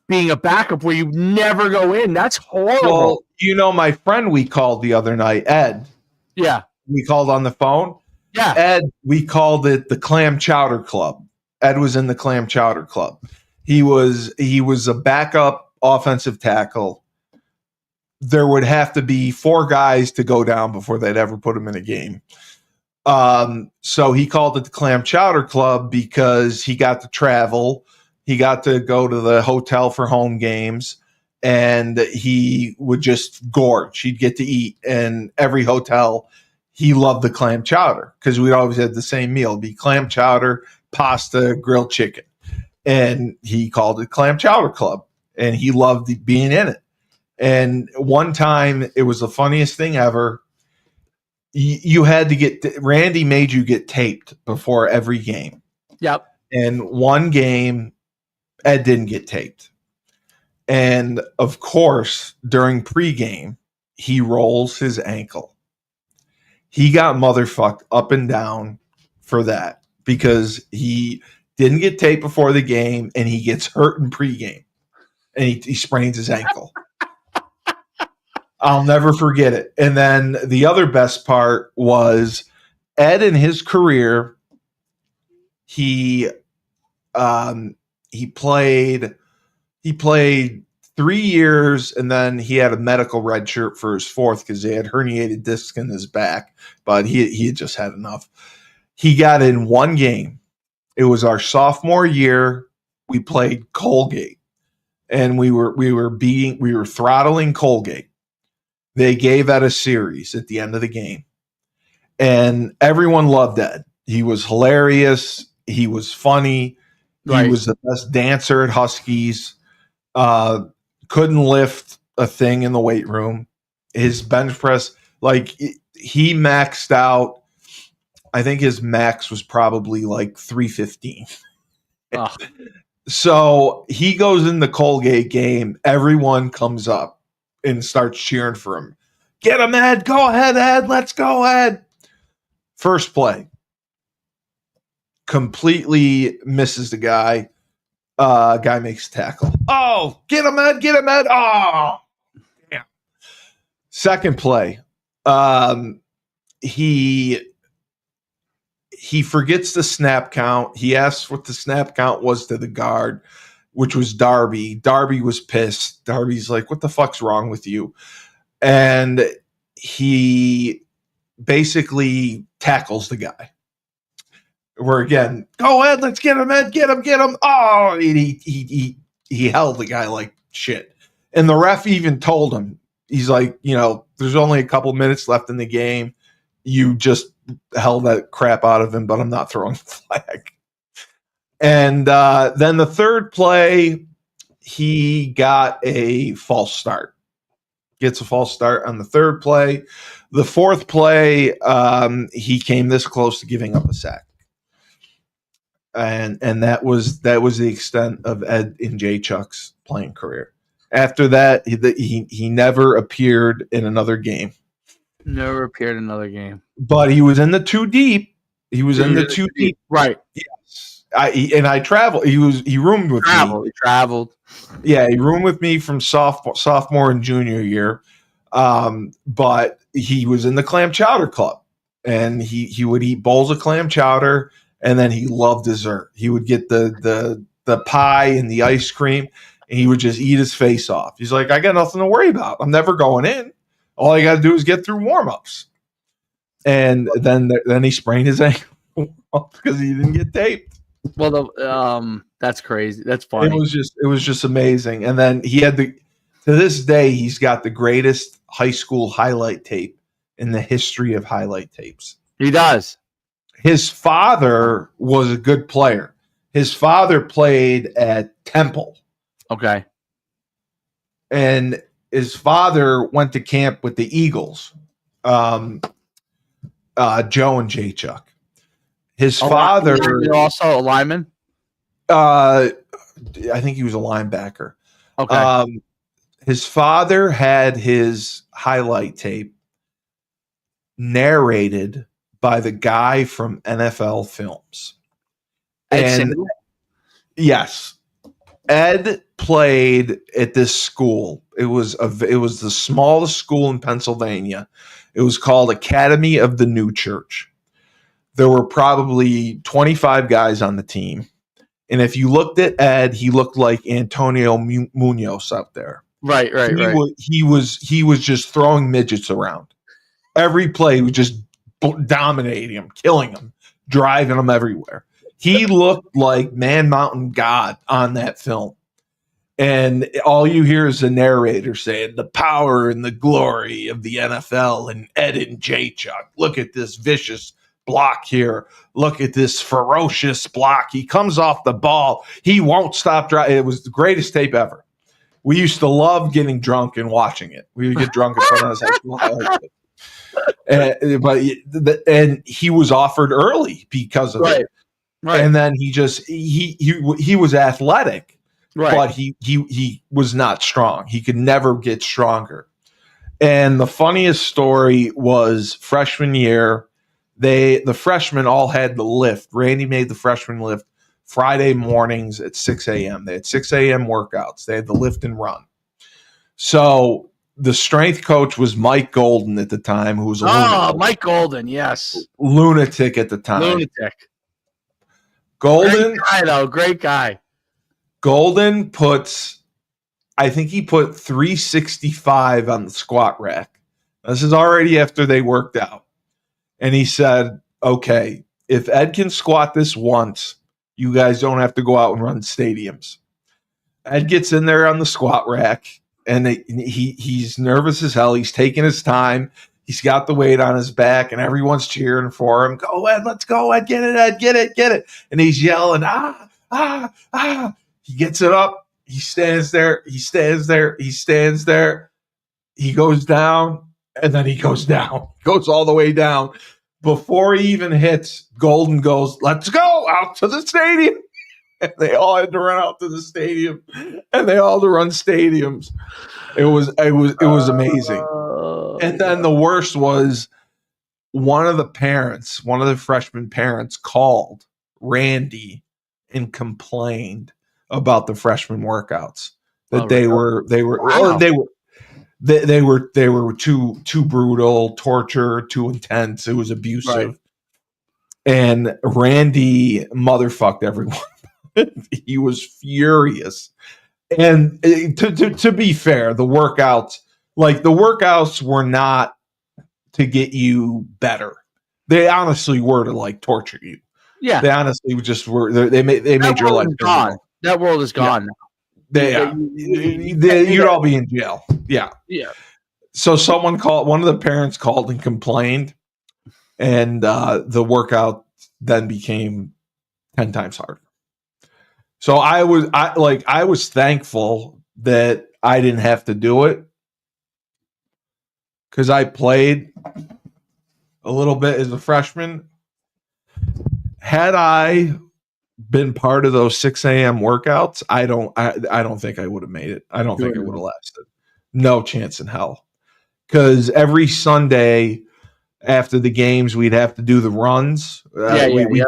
being a backup where you never go in, that's horrible. Well, my friend we called the other night, Ed. Yeah. We called on the phone. Yeah. Ed, we called it the Clam Chowder Club. Ed was in the Clam Chowder Club. He was a backup offensive tackle. There would have to be 4 guys to go down before they'd ever put him in a game. So he called it the Clam Chowder Club because he got to travel. He got to go to the hotel for home games, and he would just gorge. He'd get to eat, and every hotel, he loved the clam chowder because we'd always had the same meal. It'd be clam chowder, pasta, grilled chicken. And he called it Clam Chowder Club, and he loved being in it. And one time, it was the funniest thing ever. You had to Randy made you get taped before every game. Yep. And one game, Ed didn't get taped. And of course, during pregame, he rolls his ankle. He got motherfucked up and down for that because he didn't get taped before the game, and he gets hurt in pregame, and he sprains his ankle. I'll never forget it. And then the other best part was Ed in his career, he played 3 years, and then he had a medical red shirt for his 4th because he had herniated discs in his back, but he had just had enough. He got in 1 game. It was our sophomore year. We played Colgate, and we were throttling Colgate. They gave Ed a series at the end of the game, and everyone loved Ed. He was hilarious. He was funny. Right. He was the best dancer at Huskies. Couldn't lift a thing in the weight room. His bench press, he maxed out. I think his max was probably 315. Oh. So he goes in the Colgate game. Everyone comes up and starts cheering for him. Get him, Ed. Go ahead, Ed. Let's go, Ed. First play. Completely misses the guy. Guy makes a tackle. Oh, get him, Ed. Get him, Ed. Oh, yeah. Second play. He forgets the snap count. He asks what the snap count was to the guard, which was Darby. Darby was pissed. Darby's like, what the fuck's wrong with you? And he basically tackles the guy. We're again, go ahead, let's get him, Ed, get him. Oh, he held the guy like shit. And the ref even told him, he's like, there's only a couple minutes left in the game. You just held that crap out of him, but I'm not throwing the flag. And then the third play, he got a false start. Gets a false start on the third play. The fourth play, he came this close to giving up a sack. And that was the extent of Ed Njaychuk's playing career. After that, he never appeared in another game. Never appeared in another game. But he was in the two deep. He was in the two deep. Right. Yes. I traveled. He roomed with me. He traveled. Yeah, he roomed with me from sophomore and junior year. But he was in the clam chowder club, and he would eat bowls of clam chowder, and then he loved dessert. He would get the pie and the ice cream, and he would just eat his face off. He's like, I got nothing to worry about. I'm never going in. All I got to do is get through warm-ups. And then he sprained his ankle because he didn't get taped. Well, that's crazy. That's funny. It was just amazing. And then he had to this day, he's got the greatest high school highlight tape in the history of highlight tapes. He does. His father was a good player. His father played at Temple. Okay. And his father went to camp with the Eagles, Joe and Njaychuk. His father also a lineman. I think he was a linebacker. Okay. His father had his highlight tape narrated by the guy from NFL Films. And yes, Ed played at this school. It was the smallest school in Pennsylvania. It was called Academy of the New Church. There were probably 25 guys on the team. And if you looked at Ed, he looked like Antonio Munoz out there. Right. He was just throwing midgets around. Every play was just dominating him, killing him, driving him everywhere. He looked like Man Mountain God on that film. And all you hear is the narrator saying the power and the glory of the NFL and Ed Njaychuk. Look at this vicious block here. Look at this ferocious block. He comes off the ball. He won't stop driving. It was the greatest tape ever. We used to love getting drunk and watching it. We would get drunk in front of us high school highlights. And he was offered early because of it. Right. And then he was athletic, but he was not strong. He could never get stronger. And the funniest story was freshman year. The freshmen all had the lift. Randy made the freshman lift Friday mornings at 6 a.m. They had 6 a.m. workouts. They had the lift and run. So the strength coach was Mike Golden at the time, who was a lunatic. Mike Golden, yes. Lunatic at the time. Lunatic. Golden. Great guy. Golden I think he put 365 on the squat rack. This is already after they worked out. And he said, okay, if Ed can squat this once, you guys don't have to go out and run stadiums. Ed gets in there on the squat rack, and he's nervous as hell. He's taking his time. He's got the weight on his back, and everyone's cheering for him. Go, Ed, let's go, Ed, get it, Ed, get it, get it. And he's yelling, ah, ah, ah. He gets it up. He stands there. He stands there. He stands there. He goes down, and then he goes down. Goes all the way down. Before he even hits, Golden goes, let's go out to the stadium. And they all had to run out to the stadium, and they all had to run stadiums. It was amazing. And then the worst was one of the freshman parents called Randy and complained about the freshman workouts that they were too brutal, torture, too intense. It was abusive. Right. And Randy motherfucked everyone. He was furious. And to be fair, the workouts were not to get you better. They honestly were to torture you. Yeah. They honestly just were. They made your life gone. That world is gone now. You'd all be in jail. Yeah. Yeah. So one of the parents called and complained, and the workout then became 10 times harder. So I was thankful that I didn't have to do it, because I played a little bit as a freshman. Had I been part of those 6 a.m. workouts, I don't think I would have made it. I don't think it would have lasted. No chance in hell. Because every Sunday after the games, we'd have to do the runs. We'd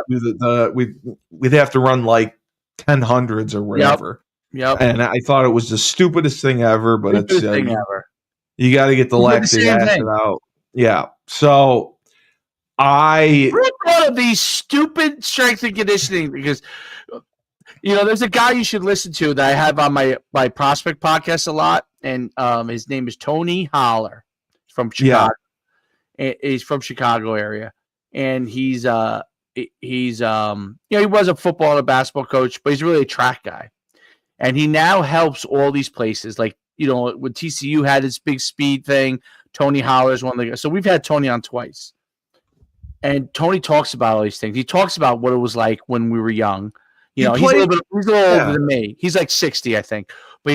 have to run like 10 hundreds or whatever. Yep. And I thought it was the stupidest thing ever, but it's you got to get the lactic acid out. Yeah. So I thought of these stupid strength and conditioning, because there's a guy you should listen to that I have on my prospect podcast a lot, and his name is Tony Holler from Chicago. Yeah. He's from Chicago area, and he was a football and a basketball coach, but he's really a track guy, and he now helps all these places. Like, when TCU had his big speed thing, Tony Holler is one of the guys. So we've had Tony on twice. And Tony talks about all these things. He talks about what it was like when we were young. He's a little older than me. He's like 60, I think. But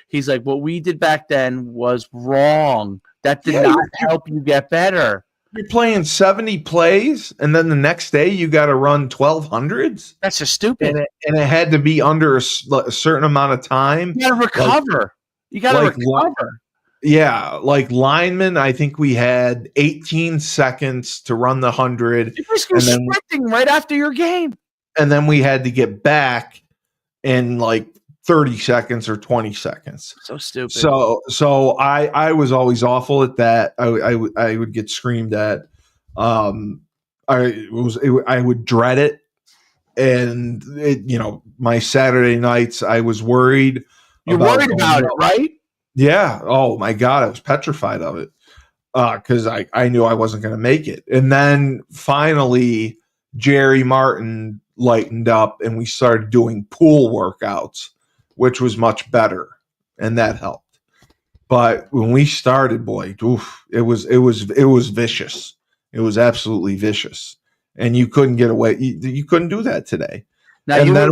he's like, what we did back then was wrong. That did not help you get better. You're playing 70 plays, and then the next day you got to run 1200s. That's just stupid. And it had to be under a certain amount of time. You got to recover. Recover. Yeah, like linemen, I think we had 18 seconds to run the 100. You're sprinting right after your game. And then we had to get back in like 30 seconds or 20 seconds. So stupid. So I was always awful at that. I would get screamed at. I would dread it. And my Saturday nights, I was worried. You're worried about it, right? Yeah. Oh my God. I was petrified of it. Cause I knew I wasn't going to make it. And then finally Jerry Martin lightened up and we started doing pool workouts, which was much better. And that helped. But when we started, boy, it was vicious. It was absolutely vicious. And you couldn't get away. You couldn't do that today. Now you would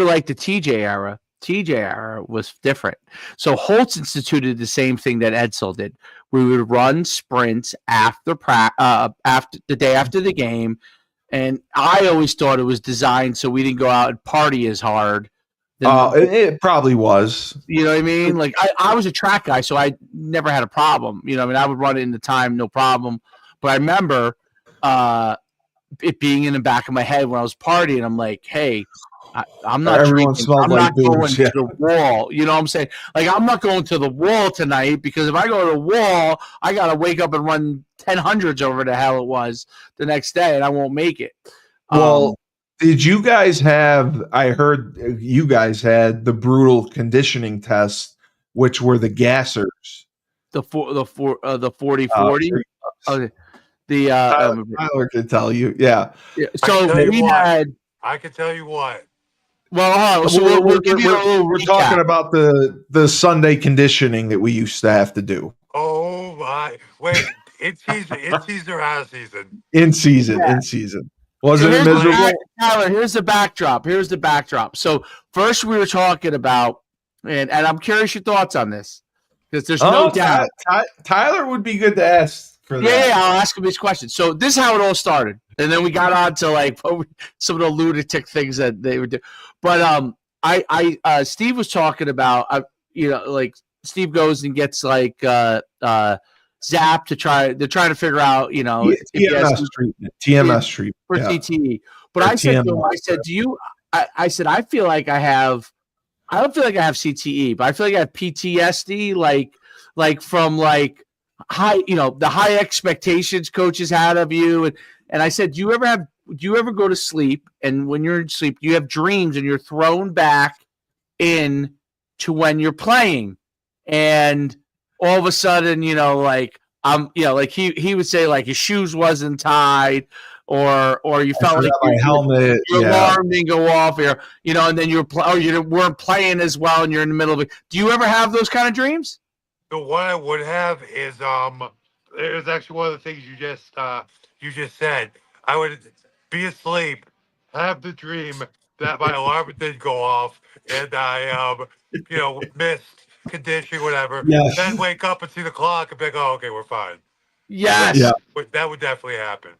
have liked the TJ era. TJ era was different. So Holtz instituted the same thing that Edsall did. We would run sprints after the day after the game, and I always thought it was designed so we didn't go out and party as hard. It probably was. You know what I mean? Like I was a track guy, so I never had a problem. I would run it in the time, no problem. But I remember it being in the back of my head when I was partying. I'm like, hey, I'm not drinking. I'm not going to the wall. You know what I'm saying? Like, I'm not going to the wall tonight, because if I go to the wall, I got to wake up and run 10 hundreds over the hell it was the next day, and I won't make it. Well, did you guys have, I heard you guys had the brutal conditioning tests, which were the gassers. The 40-40? Tyler could tell you. Yeah. So I can tell you what. Well, so we're talking about the Sunday conditioning that we used to have to do. Oh my! Wait, in season or out of season? In season. Wasn't it miserable? Tyler, here's the backdrop. So first we were talking about, and I'm curious your thoughts on this, because there's no doubt. Tyler would be good to ask. Yeah, I'll ask him these questions. So this is how it all started, and then we got on to like some of the lunatic things that they would do. But Steve was talking about, like Steve goes and gets like Zap they're trying to figure out, TMS treatment for CTE. But I said to him, I said, I feel like I don't feel like I have CTE, but I feel like I have PTSD, like from like high, the high expectations coaches had of you. And I said, do you ever go to sleep, and when you're in sleep, you have dreams and you're thrown back in to when you're playing, and all of a sudden, like he would say, like his shoes wasn't tied, or you I felt like forgot my helmet. your Yeah. alarm didn't go off, or and then you weren't playing as well, and you're in the middle of it. Do you ever have those kind of dreams? The one I would have is it was actually one of the things you just said. I would be asleep, have the dream that my alarm did go off, and I missed conditioning, whatever. Then Yes. wake up and see the clock and be like, oh, okay, we're fine. Yes. Yeah. But that would definitely happen.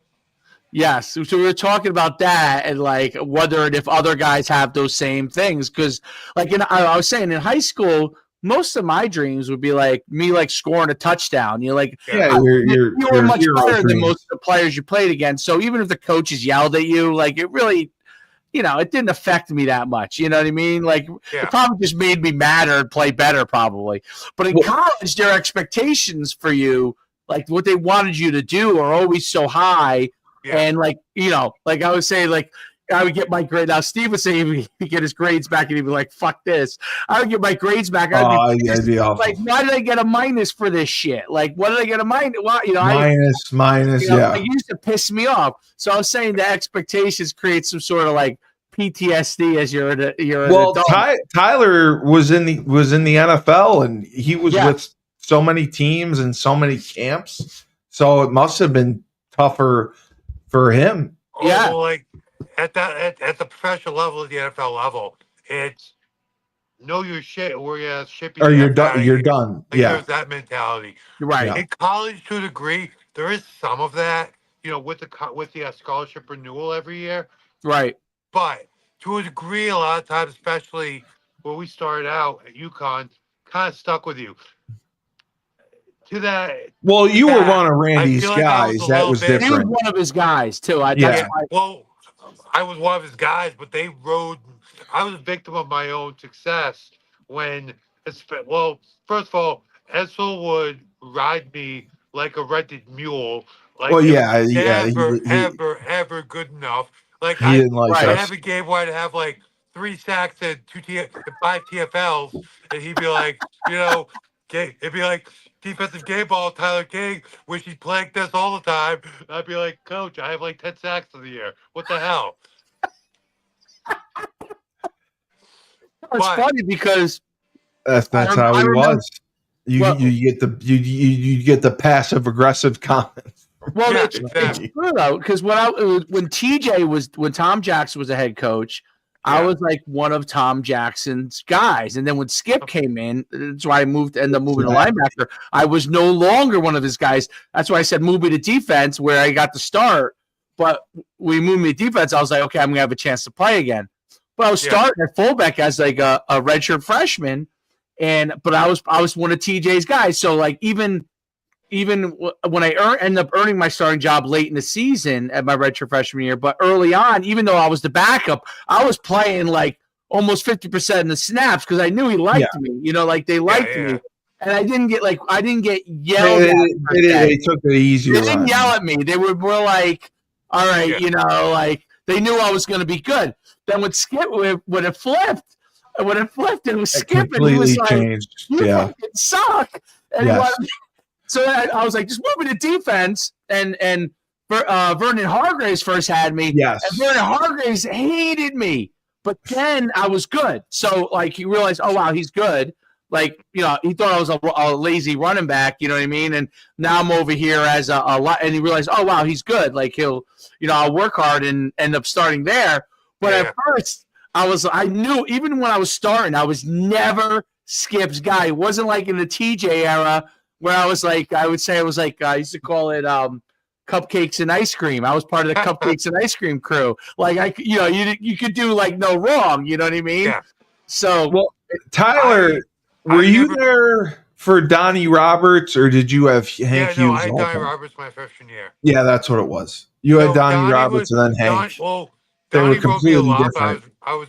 Yes. So we were talking about that and like wondering if other guys have those same things. Because like I was saying in high school, most of my dreams would be like me like scoring a touchdown. You You're were much hero better than dreams. most of the players you played against. So even if the coaches yelled at you, like it really, it didn't affect me that much. You know what I mean? Like it probably just made me madder and play better probably. But in college, their expectations for you, like what they wanted you to do are always so high. Yeah. And like I would say, like I would get my grade. Now Steve would say he'd get his grades back, and he'd be like, "Fuck this!" I would get my grades back. I'd be awful. Like, why did I get a minus for this shit? Like, what did I get a minus? Well, minus. Yeah, it used to piss me off. So I was saying the expectations create some sort of like PTSD as you're an adult. Tyler was in the NFL, and he was with so many teams and so many camps. So it must have been tougher for him. Yeah. Well, like at the professional level, at the NFL level, it's know your shit or you're done. You're done. Like, there's that mentality. Right. In college, to a degree, there is some of that. With the scholarship renewal every year. Right. But to a degree, a lot of times, especially when we started out at UConn, kind of stuck with you. To that. Well, you were one of Randy's guys. That was different. He was one of his guys too. Well, I was one of his guys, but they rode. I was a victim of my own success when. Well, first of all, Edsall would ride me like a rented mule. Like, ever good enough. Like he didn't like I us. have a game where I'd have like 3 sacks and 5 TFLs, and he'd be like, it'd be like. Defensive game ball, Tyler King, wish he'd playing this all the time. I'd be like, Coach, I have like 10 sacks of the year. What the hell? It's funny because that's how he was. You get the passive aggressive comments. Well, it's true though, because when Tom Jackson was a head coach, I was like one of Tom Jackson's guys. And then when Skip came in, that's why I ended up moving to linebacker. I was no longer one of his guys. That's why I said move me to defense where I got to start. But we moved me to defense. I was like, okay, I'm going to have a chance to play again. But I was starting at fullback as like a redshirt freshman. But I was one of TJ's guys. So like even when I ended up earning my starting job late in the season at my redshirt freshman year, but early on, even though I was the backup, I was playing like almost 50% of the snaps because I knew he liked me. Like they liked me, and I didn't get yelled at. They took it easy. They didn't yell at me. They were more like, "All right, like they knew I was going to be good." Then when Skip when it flipped, it was Skip, and he was like, changed. "You fucking suck." And so I was like, just move me to defense, and Vernon Hargraves first had me. Yes. And Vernon Hargraves hated me, but then I was good. So like he realized, oh wow, he's good. Like he thought I was a lazy running back. You know what I mean? And now I'm over here as a lot, and he realized, oh wow, he's good. Like he'll, I'll work hard and end up starting there. But at first, I knew even when I was starting, I was never Skip's guy. It wasn't like in the TJ era. Where I was like, I would say I was like, I used to call it cupcakes and ice cream. I was part of the cupcakes and ice cream crew. Like you could do like no wrong. You know what I mean? Yeah. So, well, Tyler, were you there for Donnie Roberts, or did you have Hank Hughes? I had Donnie Roberts my freshman year. Yeah, that's what it was. You had Donnie Roberts and then Hank. They were completely different. I was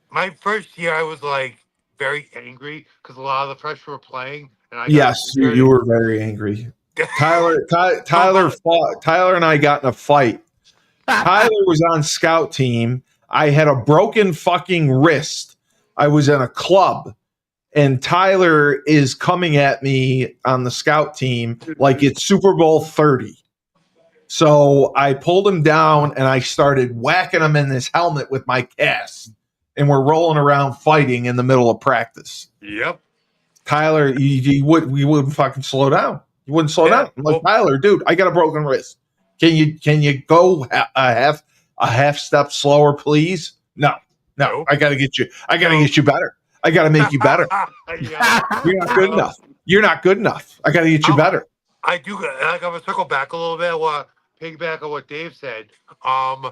my first year. I was like very angry because a lot of the freshmen were playing. You were very angry. Tyler and I got in a fight. Tyler was on scout team. I had a broken fucking wrist. I was in a club, and Tyler is coming at me on the scout team like it's Super Bowl 30. So I pulled him down and I started whacking him in his helmet with my cast. And we're rolling around fighting in the middle of practice. Yep. Tyler, you wouldn't fucking slow down. You wouldn't slow Yeah, down. I'm like, well- Tyler, dude, I got a broken wrist. Can you go a half step slower, please? No. Nope. I gotta get you. I gotta get you better. I gotta make you better. Yeah. You're not good enough. You're not good enough. I gotta get you better. I do. Like, I'm gonna circle back a little bit. Piggyback on what Dave said. Um,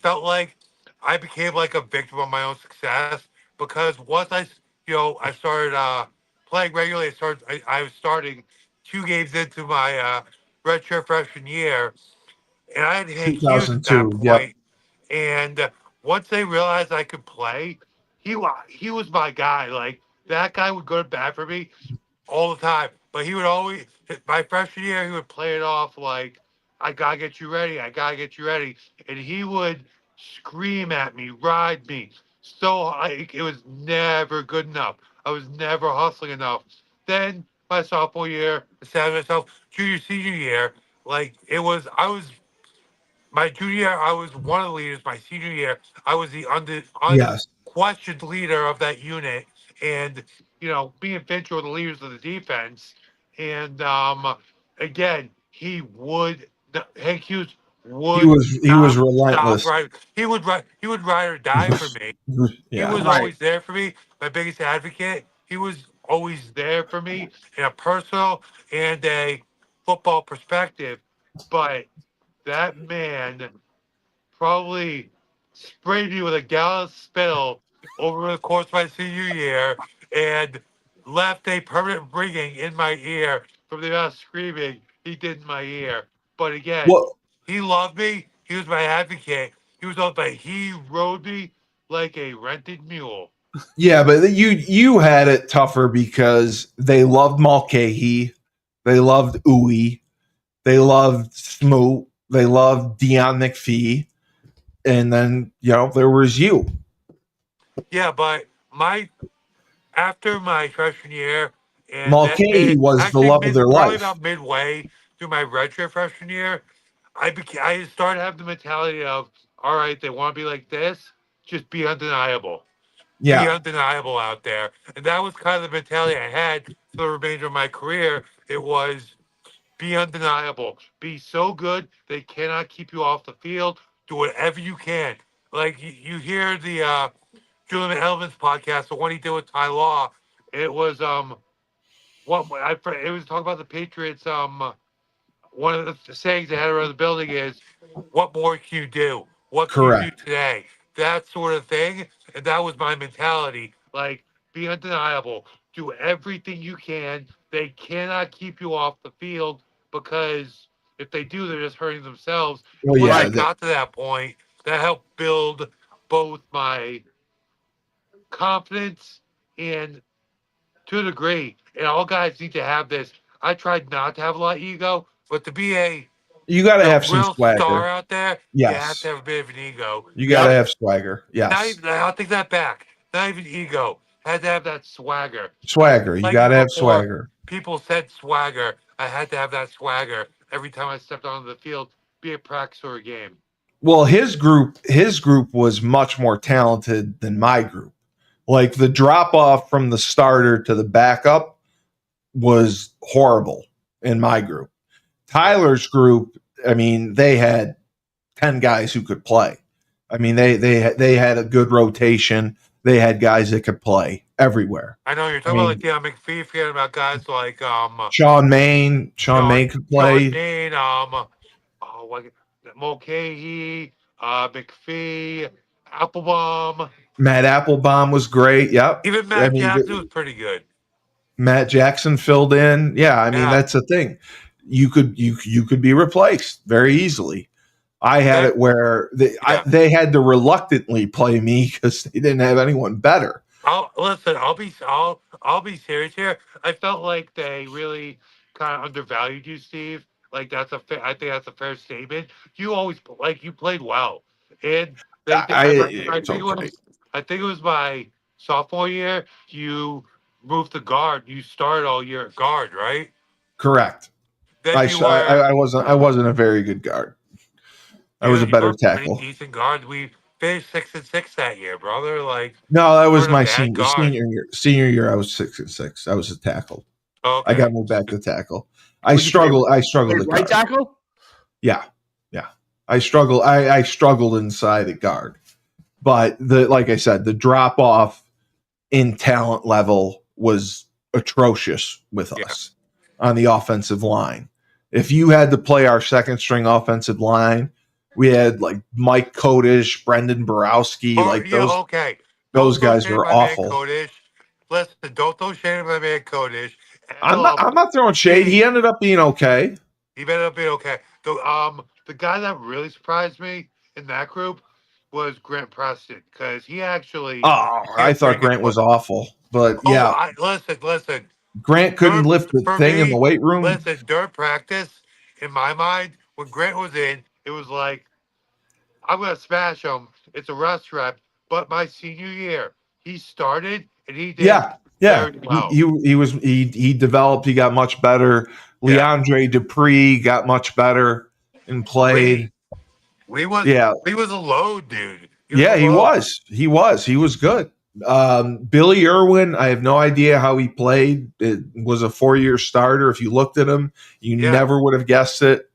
felt like I became like a victim of my own success because once I started playing regularly. I was starting 2 games into my redshirt freshman year, and I had Hank Hughes at that 2002. Yep. point. And once they realized I could play, he was my guy. Like that guy would go to bat for me all the time. But he would always, my freshman year, he would play it off like, I gotta get you ready. I gotta get you ready. And he would scream at me, ride me. So it was never good enough. I was never hustling enough. Then my sophomore year, I said to myself, junior, senior year, I was my junior year, I was one of the leaders. My senior year, I was the Yes. unquestioned leader of that unit. And, me and Finch were the leaders of the defense. And again, Hank Hughes He would was not stop relentless. right. He would ride or die for me. He Yeah. was Right. always there for me, my biggest advocate. He was always there for me in a personal and a football perspective. But that man probably sprayed me with a gallon of spittle over the course of my senior year and left a permanent ringing in my ear from the amount of screaming he did in my ear. But again, Well, he loved me. He was my advocate. He rode me like a rented mule. yeah, but you had it tougher because they loved Mulcahy, they loved Uwe, they loved Smoot, they loved Dion McPhee, and then there was you. Yeah, but my after my freshman year, Mulcahy was the actually love of their probably life. about midway through my redshirt freshman year, I started having the mentality of, all right, they want to be like this, just be undeniable, be Yeah, undeniable out there, and that was kind of the mentality I had for the remainder of my career. It was be undeniable, be so good they cannot keep you off the field. Do whatever you can. Like you hear the Julian Edelman's podcast, the one he did with Ty Law. It was it was talking about the Patriots. One of the sayings they had around the building is, "What more can you do? What can you do correct. today?" That sort of thing, and that was my mentality. Like, be undeniable. Do everything you can. They cannot keep you off the field because if they do, they're just hurting themselves. Well, And once I yeah, got to that point, that helped build both my confidence and to a degree, and all guys need to have this. I tried not to have a lot of ego, but to be you got to the have some real star swagger. out there, you have Yes, to have a bit of an ego. you got to Not, have swagger. not Yes, even, I'll take that back. Not even ego. Had to have that swagger. swagger. You Like got even to have before swagger. people said swagger, I had to have that swagger every time I stepped onto the field, be it practice or a game. Well, his group was much more talented than my group. Like the drop off from the starter to the backup was horrible in my group. Tyler's group, I mean, they had 10 guys who could play. I mean, they had a good rotation. They had guys that could play everywhere. I know you're I talking about like mean, Deion McPhee, forgetting about guys like Sean Main could Sean play. Main, like Mulcahy, McPhee, Applebaum, Matt Applebaum was great. Yep. even I Matt mean, Jackson was pretty good. Matt Jackson filled in. Yeah, I mean Yeah, that's the thing. You could be replaced very easily. I had that it where yeah. they had to reluctantly play me because they didn't have anyone better. I'll listen. I'll be serious here. I felt like they really kind of undervalued you, Steve. Like I think that's a fair statement. You always you played well, and I It's think okay. I think it was my sophomore year. You moved to guard. You started all year at guard, right? Correct. Then you were. I wasn't a very good guard. I was a You better were pretty tackle. decent guard. We finished 6-6 that year, brother. Like, No, that you was weren't a my bad guard. senior year. Senior year, I was 6-6. I was a tackle. I Okay. got moved back to tackle. I Would you play- struggled. I struggled Wait, at right guard. tackle? Yeah. I struggled. I struggled inside at guard, but like I said, the drop off in talent level was atrocious with us on the offensive line. If you had to play our second string offensive line, we had like Mike Kodish, Brendan Borowski, like Okay. those Don't throw guys shade at were my man awful. Kodish. Listen, don't throw shade at my man Kodish. I'm not throwing shade. He ended up being okay. He ended up being okay. The guy that really surprised me in that group was Grant Preston because he actually. Oh, I thought Grant was awful, but yeah, Listen. Grant couldn't lift the For thing in me, the weight room. listen, during practice, in my mind, when Grant was in, it was like, I'm going to smash him. It's a rest rep. But my senior year, he started and he did very well. He developed. He got much better. Leandre Dupree got much better and played. He was a load, dude. He was good. Billy Irwin, I have no idea how he played. It was a 4-year starter. If you looked at him, you never would have guessed it.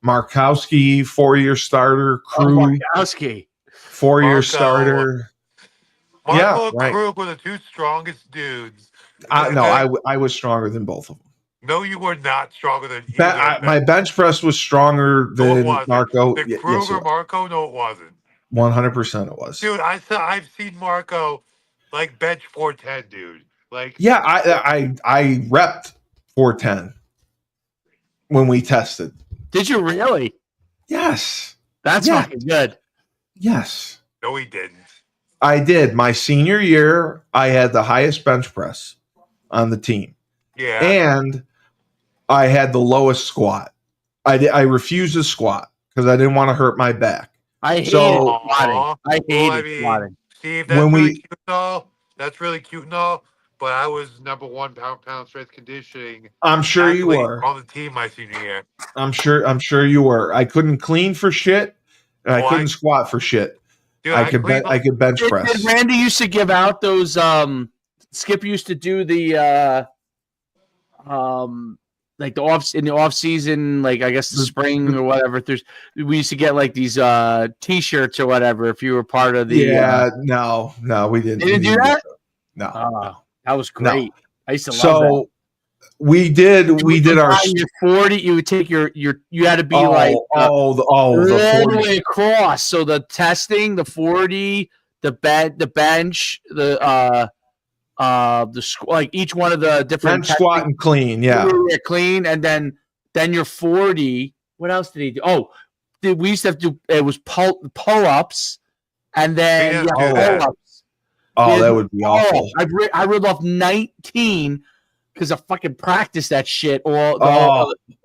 Markowski, 4-year starter. Krug, Markowski, 4-year starter. Marco and Krug were the two strongest dudes. I was stronger than both of them. No, you were not stronger than either. My bench press was stronger than Marco. The Krug or Marco? No, it wasn't. 100% it was. Dude, I've seen Marco like bench 410, dude. Like I repped 410 when we tested. Did you really? Yes. That's fucking good. Yes. No, he didn't. I did. My senior year, I had the highest bench press on the team. Yeah. And I had the lowest squat. I refused to squat because I didn't want to hurt my back. I hated squatting. Squatting. Steve, that's really cute and all, but I was number 1 pound strength conditioning. I'm sure you were on the team my senior year. I'm sure you were. I couldn't clean for shit, and I couldn't squat for shit. Dude, I could bench press. Did Randy used to give out those? Skip used to do the like the off season, like I guess the spring or whatever. We used to get like these T-shirts or whatever if you were part of the. No, we didn't. They didn't do that. No, that was great. No. I used to love that. We did our your 40. You would take your you had to be the 40 way across. So the testing, the 40, the bench, like each one of the different bench, squat, and clean. Yeah, clean, and then your 40. What else did he do? Oh, we used to have to do. It was pull ups, and then pull ups. Oh, that would be awful. I reeled off 19 because I fucking practiced that shit. That's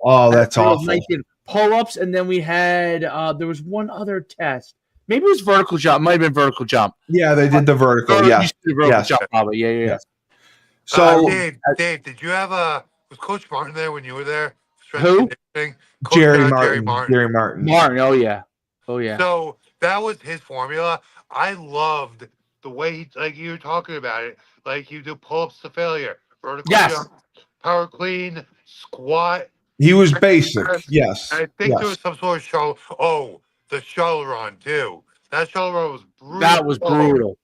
awful. 19 pull ups, and then we had there was one other test. Maybe it was vertical jump. It might have been vertical jump. Yeah, they did the vertical. Jump, probably. Yeah. So, Dave, did you have was Coach Martin there when you were there? Who? Jerry Martin. Oh yeah. So that was his formula. I loved the way you were talking about it. Like you do pull-ups to failure, vertical jump, power clean, squat. He was basic. Yes. I think there was some sort of shuttle. Oh, the shuttle run too. That shuttle run was brutal. That was brutal.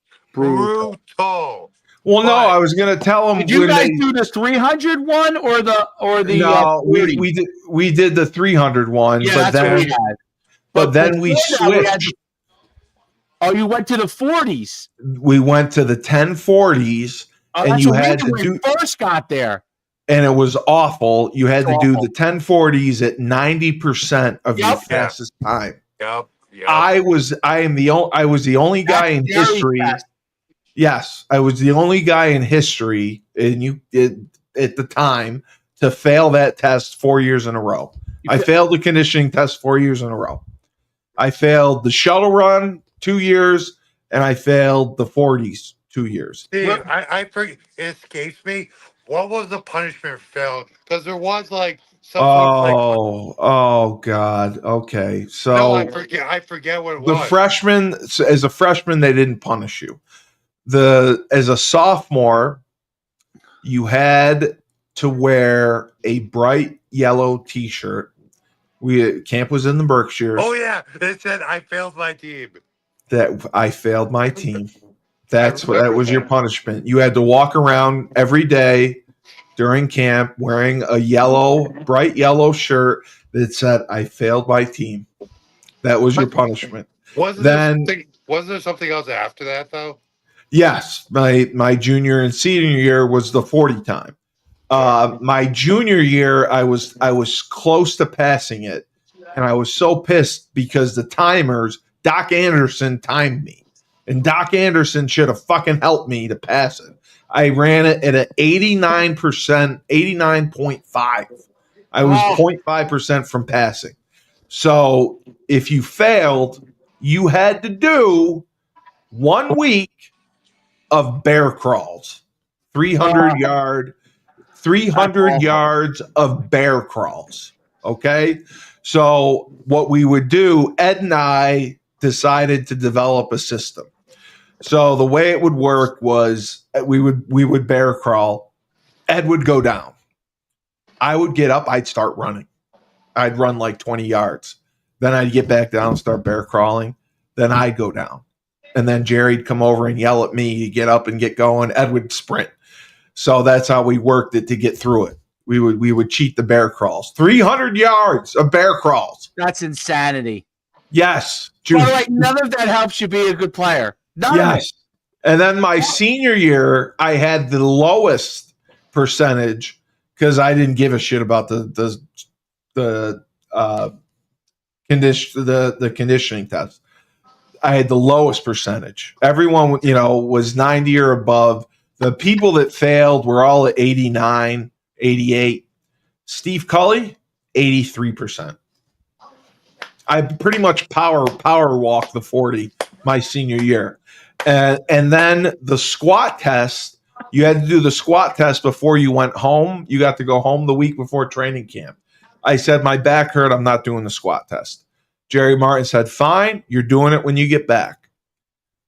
Well, no, I was going to tell him. Did you guys do the 300 one or the? No, we did the 300 one. Yeah, but then what we had. But then we switched. You went to the 40s. We went to the 1040s, and you had to do. First got there. And it was awful. You had to do the 1040s at 90% of your fastest time. Yep. I was the only guy in history. Fast. Yes, I was the only guy in history, and you did at the time to fail that test 4 years in a row. I failed the conditioning test 4 years in a row. I failed the shuttle run 2 years, and I failed the 40s 2 years. Steve, I forget, it escapes me. What was the punishment for failing? Because there was Oh God. Okay. no, So I forget what it the was. freshman, as a freshman, they didn't punish you. As a sophomore, you had to wear a bright yellow T-shirt. Camp was in the Berkshires. Oh yeah, it said I failed my team. That I failed my team. I That was your that. punishment. You had to walk around every day during camp wearing a bright yellow shirt that said I failed my team. That was your punishment. Then Wasn't there something else after that though? yes, my junior and senior year was the 40 time. My junior year, I was close to passing it, and I was so pissed because the timers, Doc Anderson timed me, and Doc Anderson should have fucking helped me to pass it. I ran it at an 89%, 89.5. I was 0.5% from passing. So if you failed, you had to do 1 week of bear crawls, 300 yards of bear crawls. Okay. So what we would do, Ed and I decided to develop a system. So the way it would work was we would bear crawl. Ed would go down. I would get up. I'd start running. I'd run like 20 yards. Then I'd get back down and start bear crawling. Then I'd go down. And then Jerry'd come over and yell at me, you get up and get going. Ed would sprint. So that's how we worked it to get through it. We would cheat the bear crawls. 300 yards of bear crawls. That's insanity. Yes. By the way, none of that helps you be a good player. None of it. And then my senior year, I had the lowest percentage because I didn't give a shit about the conditioning test. I had the lowest percentage. Everyone, was 90 or above. The people that failed were all at 89, 88. Steve Cully, 83%. I pretty much power walked the 40 my senior year. And then the squat test, you had to do the squat test before you went home. You got to go home the week before training camp. I said, my back hurt. I'm not doing the squat test. Jerry Martin said, fine, you're doing it when you get back.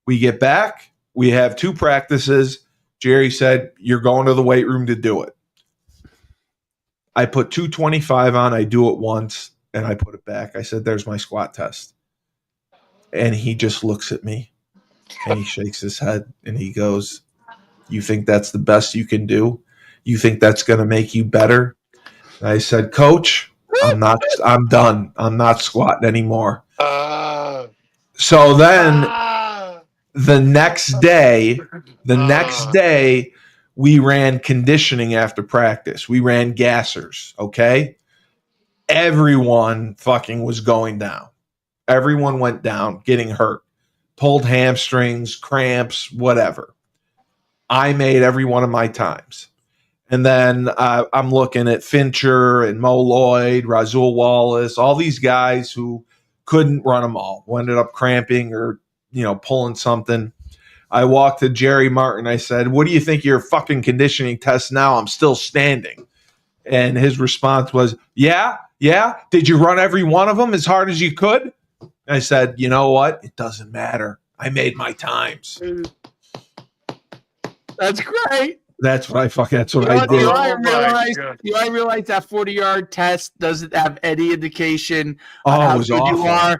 We get back. We have 2 practices. Jerry said, you're going to the weight room to do it. I put 225 on. I do it once, and I put it back. I said, there's my squat test. And he just looks at me, and he shakes his head, and he goes, you think that's the best you can do? You think that's going to make you better? And I said, Coach, I'm done. I'm not squatting anymore. So then the next day, we ran conditioning after practice. We ran gassers, okay? Everyone fucking was going down. Everyone went down, getting hurt. Pulled hamstrings, cramps, whatever. I made every one of my times. And then I'm looking at Fincher and Mo Lloyd, Razul Wallace, all these guys who couldn't run them all, who ended up cramping or, pulling something. I walked to Jerry Martin. I said, what do you think of your fucking conditioning test now? I'm still standing. And his response was, yeah. Did you run every one of them as hard as you could? I said, you know what? It doesn't matter. I made my times. That's great. That's what I did. I realized that 40-yard test doesn't have any indication on how good awful. you are.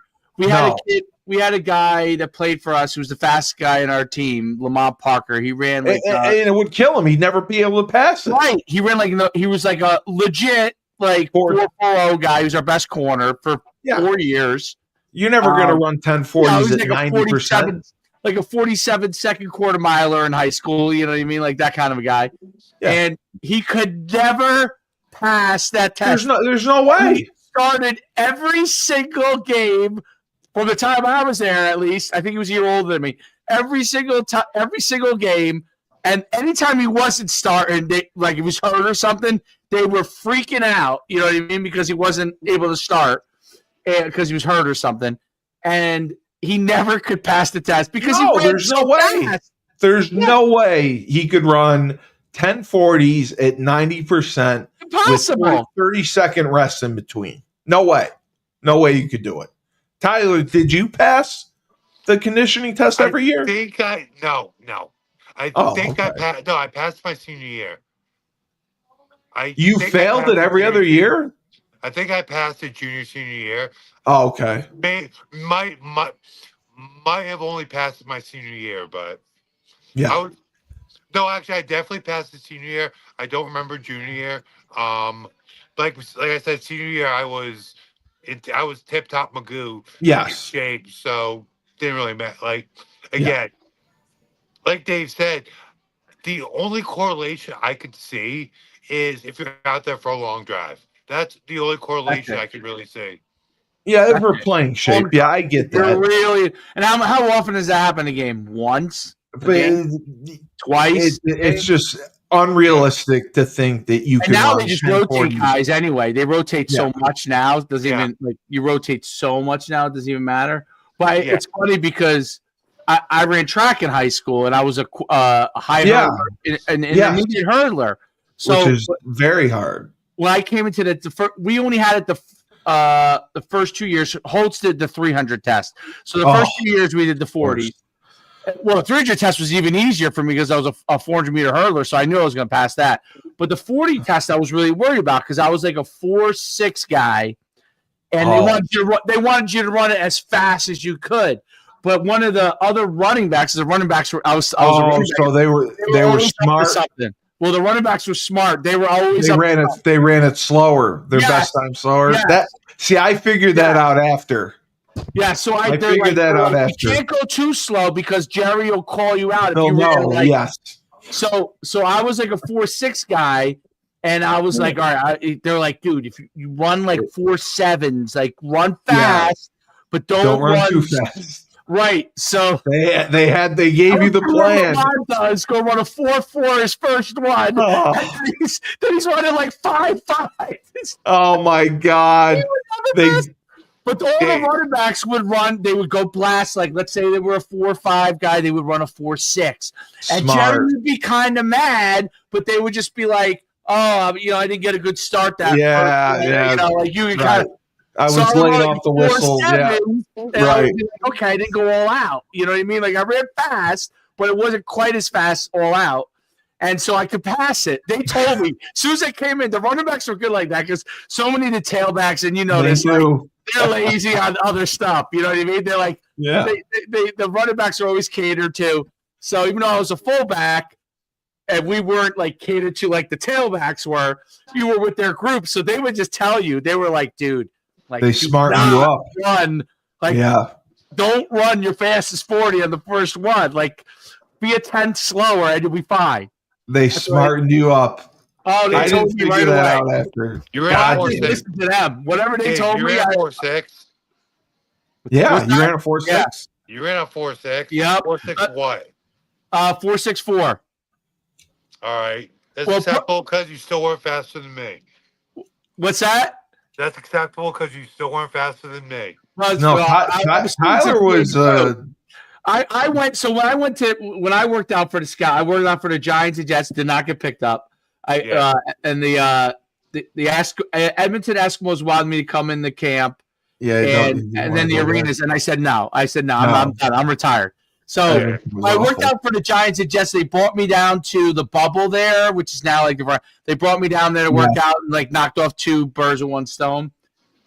We had a guy that played for us who was the fastest guy in our team, Lamont Parker. He ran like and it would kill him. He'd never be able to pass it. Right. He ran he was like a legit 4.40 guy. He was our best corner for 4 years. You're never going to run 10.40s at 90%. Like a 47 second quarter miler in high school, you know what I mean? Like that kind of a guy. Yeah. And he could never pass that test. There's no way. He started every single game from the time I was there, at least. I think he was a year older than me. Every single game. And anytime he wasn't starting, like he was hurt or something, they were freaking out, you know what I mean? Because he wasn't able to start because he was hurt or something. And he never could pass the test because there's no way. There's no way he could run 1040s at 90% with Impossible. 30-second rests in between. No way. No way you could do it. Tyler, did you pass the conditioning test every year? No. I passed my senior year. You failed it every other year? I think I passed it senior year. Oh, okay. Might have only passed my senior year, but yeah. Actually, I definitely passed the senior year. I don't remember junior year. Like I said, senior year I was tip top Magoo. Yes. Shape, so didn't really matter. Like again, like Dave said, the only correlation I could see is if you're out there for a long drive. That's the only correlation I could really see. Yeah, if we're playing shape. Yeah, I get that. Really, and how often does that happen in a game? Once? Twice? It's just unrealistic to think that you can. And now they just rotate guys anyway. They rotate so much now. It doesn't even you rotate so much now. It doesn't even matter. But it's funny because I ran track in high school and I was a high hurdler, an intermediate hurdler. So, which is very hard. When I came into we only had it the first 2 years. Holtz did the 300 test. So the first 2 years we did the 40. Well, the 300 test was even easier for me because I was a 400-meter hurdler, so I knew I was going to pass that. But the 40 test I was really worried about because I was like a 4.6 guy, and they wanted you to run it as fast as you could. But one of the other running backs, the running backs were so they were smart. Well, the running backs were smart. They were always they ran it slower. Their best time slower. Yes. I figured that out after. Yeah, so I figured that out after. You can't go too slow because Jerry will call you out. Yes. So I was like a 4.6 guy, and I was like, all right. They're like, dude, if you run like 4.7s, like run fast, but don't run too fast. Right. So they gave you the plan. Does go run a 4.4 his first one. Oh. Then he's running like 5.5. Oh my God. But all the running backs would run. They would go blast. Like, let's say they were a 4.5 guy, they would run a 4.6. And Jerry would be kind of mad, but they would just be like, "Oh, I didn't get a good start that." Like you kind of. I was laying off the whistle. Yeah. Right. Okay, I didn't go all out. You know what I mean? Like I ran fast, but it wasn't quite as fast all out. And so I could pass it. They told me. As soon as I came in, the running backs were good like that because so many of the tailbacks, and this, they're lazy on other stuff. You know what I mean? They're like, the running backs are always catered to. So even though I was a fullback and we weren't like catered to like the tailbacks were, you were with their group. So they would just tell you, they were like, dude, like they smarten you up. Don't run your fastest 40 on the first one. Like be a 10th slower and you'll be fine. They smartened you up. Oh, they told me right away. After. You ran a 4.6. Listen to them. Whatever they told me. You ran a 4.6. Yeah, you ran a 4.6. Yeah. You ran a 4.6. Yep. 4.6 what? 4.64. All right. That's acceptable because you still weren't faster than me. What's that? That's acceptable because you still weren't faster than me. Tyler was. I went. So when I worked out for the Scout, I worked out for the Giants and Jets. Did not get picked up. And the Edmonton Eskimos wanted me to come in the camp. Yeah, and then the arenas, and I said no. I'm done. I'm retired. So I worked out for the Giants and Jets. They brought me down to the bubble there, which is now like they brought me down there to work out and like knocked off 2 birds with 1 stone.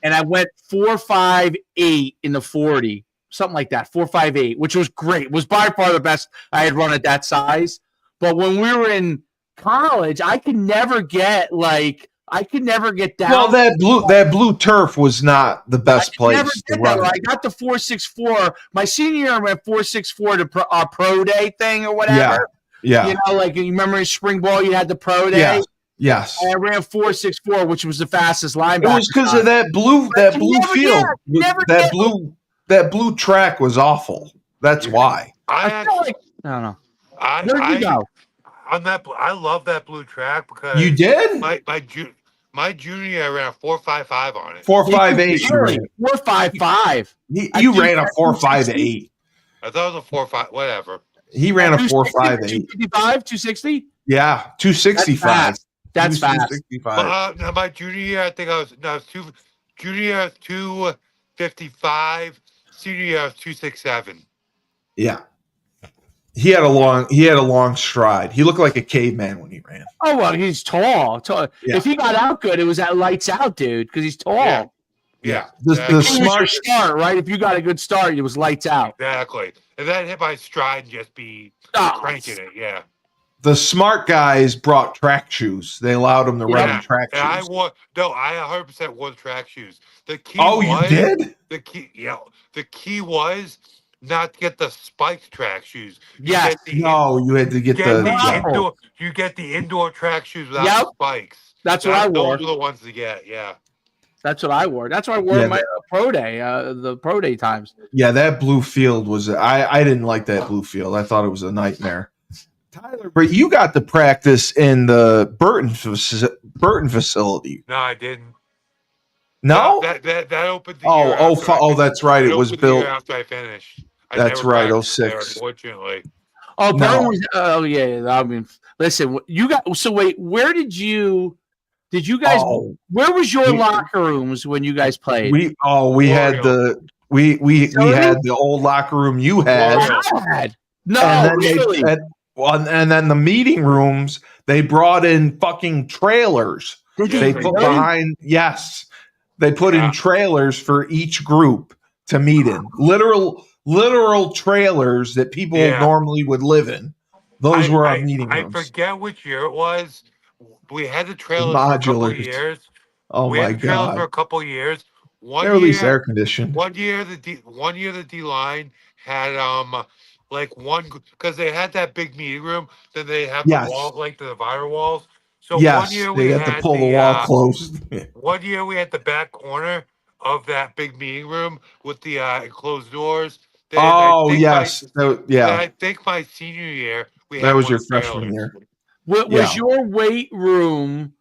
And I went 4.58 in the 40, something like that, 4.58, which was great. It was by far the best I had run at that size. But when we were in college, I could never get down. Well, that blue turf was not the best place to run. I got the 4.64. My senior year, I ran 4.64 to our pro day thing or whatever. Yeah. Like you remember in spring ball, you had the pro day. Yes. And I ran 4.64, which was the fastest linebacker. It was because of that blue field. That blue track was awful. That's why. I don't know. Where did you go? I love that blue track because you did. My junior year, I ran a 4.55 on it. 4.58. 4.55. You ran a 4.58. I thought it was a 4.5. Whatever. He ran a 4.58. 255, 260. Yeah, 265. That's fast. 265. Now my junior year, I think I was junior year I was 255. Senior year I was 267. Yeah. He had a long stride. He looked like a caveman when he ran. Oh well, he's tall. Yeah. If he got out good, it was at lights out, dude, because he's tall. Yeah. Yeah. The It was your start, right? If you got a good start, it was lights out. Exactly. And then hit my stride and just be cranking it. Yeah. The smart guys brought track shoes. They allowed him to run in track shoes. I 100% wore the track shoes. The key you did? The key was not to get the spiked track shoes. You had to get the you get the indoor track shoes without spikes. That's what I wore. Those are the ones to get. Yeah. That's what I wore. That's what I wore my pro day, the pro day times. Yeah, that blue field was. I didn't like that blue field. I thought it was a nightmare. Tyler, but you got to practice in the Burton facility. No, I didn't. No, that opened. The that's right. It was built after I finished. That's right. 06. Unfortunately. Oh, Burton was. Oh yeah. I mean, listen. You got. So wait. Where did you? Did you guys? Where was your locker rooms when you guys played? We had the we had the old locker room you had. No, and really. And then the meeting rooms, they brought in fucking trailers. They put behind, they put in trailers for each group to meet in. Literal trailers that people normally would live in. Those were our meeting rooms. I forget which year it was. We had the trailers for a couple of years. Oh we my had the trailers god! for a couple of years. They're at least air conditioned. One year the D line had like one because they had that big meeting room. Then they have the wall like the divider walls. So one year we had to pull the wall closed. One year we had the back corner of that big meeting room with the enclosed doors. I think my senior year that was your freshman year. Was your weight room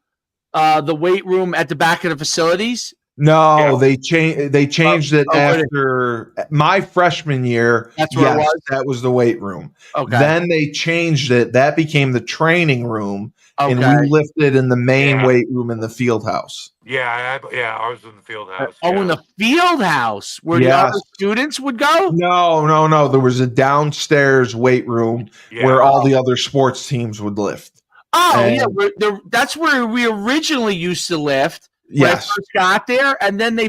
the weight room at the back of the facilities? No, they changed it after my freshman year. That's where it was? That was the weight room. Okay. Then they changed it. That became the training room. Okay. And we lifted in the main weight room in the field house. Yeah, ours was in the field house. In the field house where the other students would go? No. There was a downstairs weight room where all the other sports teams would lift. That's where we originally used to lift. When I first got there, and then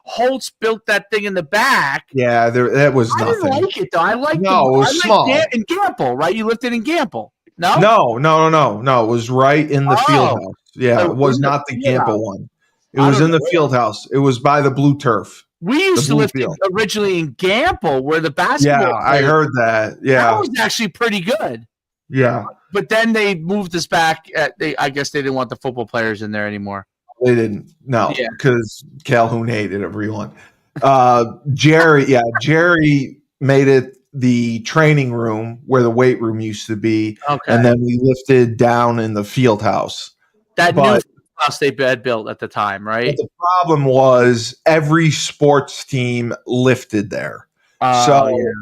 Holtz built that thing in the back. Yeah, that was nothing. I didn't like it though. I liked it was small. In Gamble, right? You lifted in Gamble. No. It was right in the field house. Yeah, it was not the Gamble one. It was in the field house. It was by the blue turf. We used to lift originally in Gamble, where the basketball. Yeah, I heard that. Yeah, that was actually pretty good. Yeah, but then they moved us back. I guess they didn't want the football players in there anymore. They didn't. No, because Calhoun hated everyone. Jerry made it the training room where the weight room used to be. Okay. And then we lifted down in the field house. That new house they had built at the time, right? The problem was every sports team lifted there.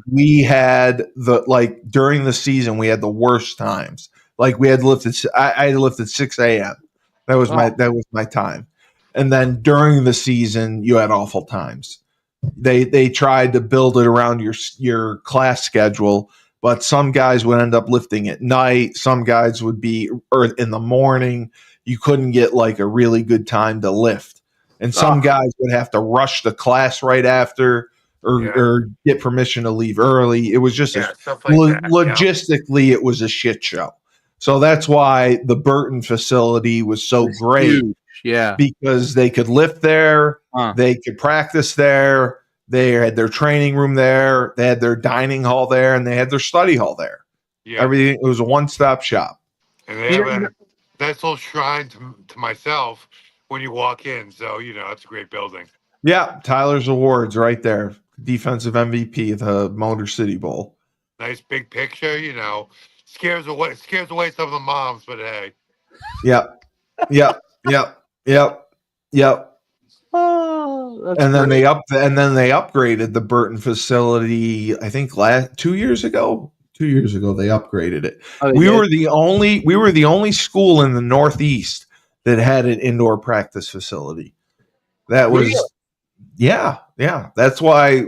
We had during the season, we had the worst times. Like we had lifted, I had lifted 6 a.m. That was my time. And then during the season, you had awful times. They tried to build it around your class schedule, but some guys would end up lifting at night. Some guys would be in the morning. You couldn't get like a really good time to lift. And some guys would have to rush the class right after or get permission to leave early. It was just logistically, it was a shit show. So that's why the Burton facility was so great. Huge. Yeah. Because they could lift there, they could practice there, they had their training room there, they had their dining hall there, and they had their study hall there. Yeah. Everything, it was a one-stop shop. And they have a nice little shrine to myself when you walk in. So, it's a great building. Yeah, Tyler's Awards right there. Defensive MVP of the Motor City Bowl. Nice big picture, scares away some of the moms, but hey. Yep. Oh, and then they upgraded the Burton facility. I think 2 years ago. 2 years ago they upgraded it. Oh, they we did? were the only school in the Northeast that had an indoor practice facility. That was Really? yeah. That's why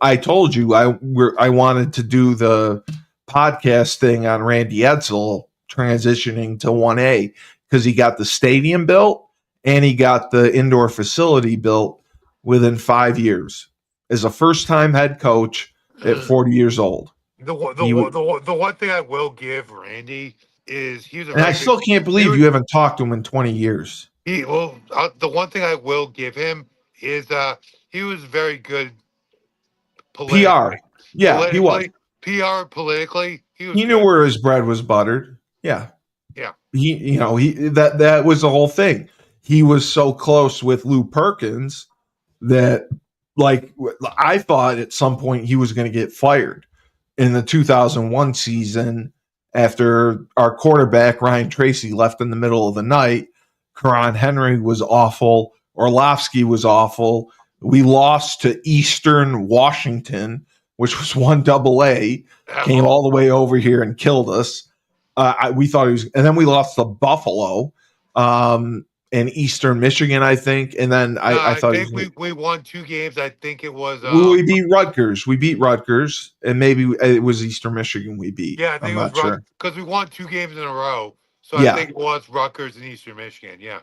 I told you I wanted to do the podcast thing on Randy Edsall transitioning to 1A because he got the stadium built and he got the indoor facility built within 5 years as a first-time head coach at 40 years old. The He would, one thing I will give Randy is he was a and I very still good. can't believe you haven't talked to him in 20 years. The one thing I will give him is he was very good politically. PR. Yeah, he was. PR politically, he was He knew good. where his bread was buttered. Yeah. Yeah. That was the whole thing. He was so close with Lou Perkins that, like, I thought at some point he was going to get fired in the 2001 season after our quarterback Ryan Tracy left in the middle of the night. Karan Henry was awful. Orlovsky was awful. We lost to Eastern Washington, which was 1AA. Came all the way over here and killed us. We thought he was, and then we lost to Buffalo and Eastern Michigan, I think. And then I thought we won 2 games. I think it was. We beat Rutgers. We beat Rutgers, and maybe it was Eastern Michigan we beat. Yeah, I think I'm it was not sure because we won 2 games in a row. So Yeah. I think it was Rutgers and Eastern Michigan. Yeah.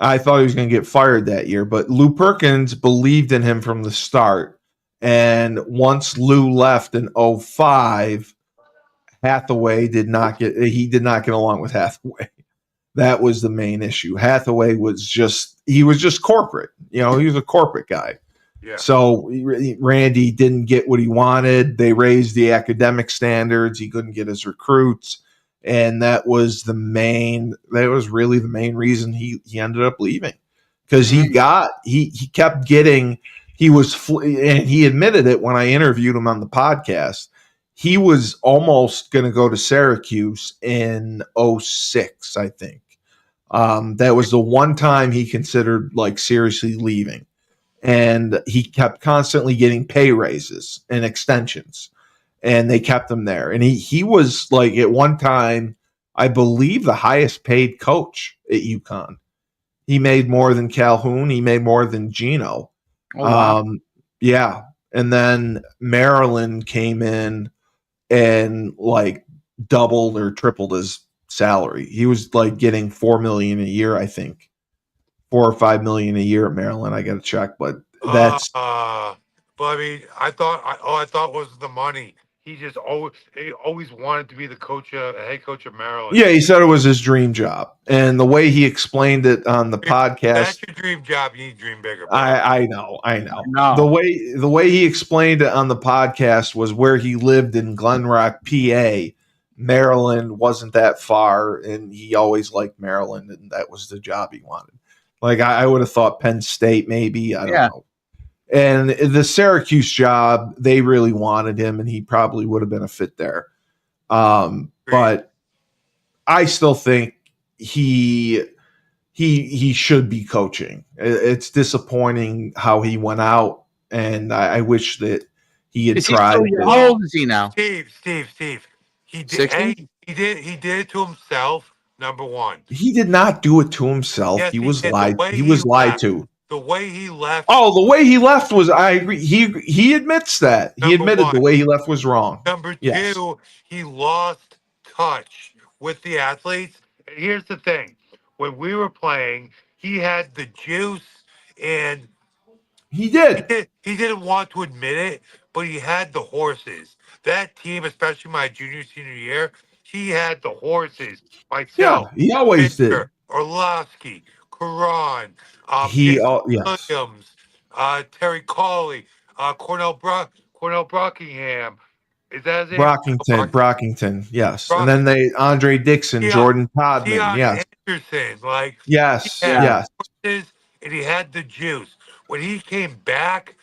I thought he was going to get fired that year, but Lou Perkins believed in him from the start. And once Lou left in 2005, Hathaway did not get along with Hathaway. That was the main issue. Hathaway was just corporate. He was a corporate guy. Yeah. So Randy didn't get what he wanted. They raised the academic standards. He couldn't get his recruits. And that was really the main reason he ended up leaving, because he kept getting, and he admitted it when I interviewed him on the podcast. He was almost going to go to Syracuse in 2006, I think. That was the one time he considered like seriously leaving, and he kept constantly getting pay raises and extensions. And they kept him there. And he was like at one time, I believe, the highest paid coach at UConn. He made more than Calhoun. He made more than Gino. Oh, wow. Yeah. And then Maryland came in and like doubled or tripled his salary. He was like getting $4 million a year, I think. $4 or $5 million a year at Maryland. I got to check, but that's. But I mean, I thought was the money. He always wanted to be the head coach of Maryland. Yeah, he said it was his dream job, and the way he explained it on the podcast. That's your dream job. You need to dream bigger. Bro. I know. No. The way he explained it on the podcast was where he lived in Glen Rock, PA. Maryland wasn't that far, and he always liked Maryland, and that was the job he wanted. Like I would have thought Penn State, maybe. I don't know. And the Syracuse job, they really wanted him, and he probably would have been a fit there. But I still think he should be coaching. It's disappointing how he went out, and I wish that he had tried. How old is he now? Steve. He did. He did it to himself. Number one. He did not do it to himself. Yes, he was lied. He was lied to. The way he left. Oh, the way he left was. I agree. He admits that. He admitted the way he left was wrong. Number two, he lost touch with the athletes. And here's the thing: when we were playing, he had the juice, and he did. He didn't want to admit it, but he had the horses. That team, especially my senior year, he had the horses. Myself, he always did. Orlovsky, Karan, Williams, Terry Cawley, Cornell Brockingham. Is that his name? Brockington, yes. And then Andre Dixon, Jordan Todman, yes. Anderson, yes. Horses, and he had the juice. When he came back,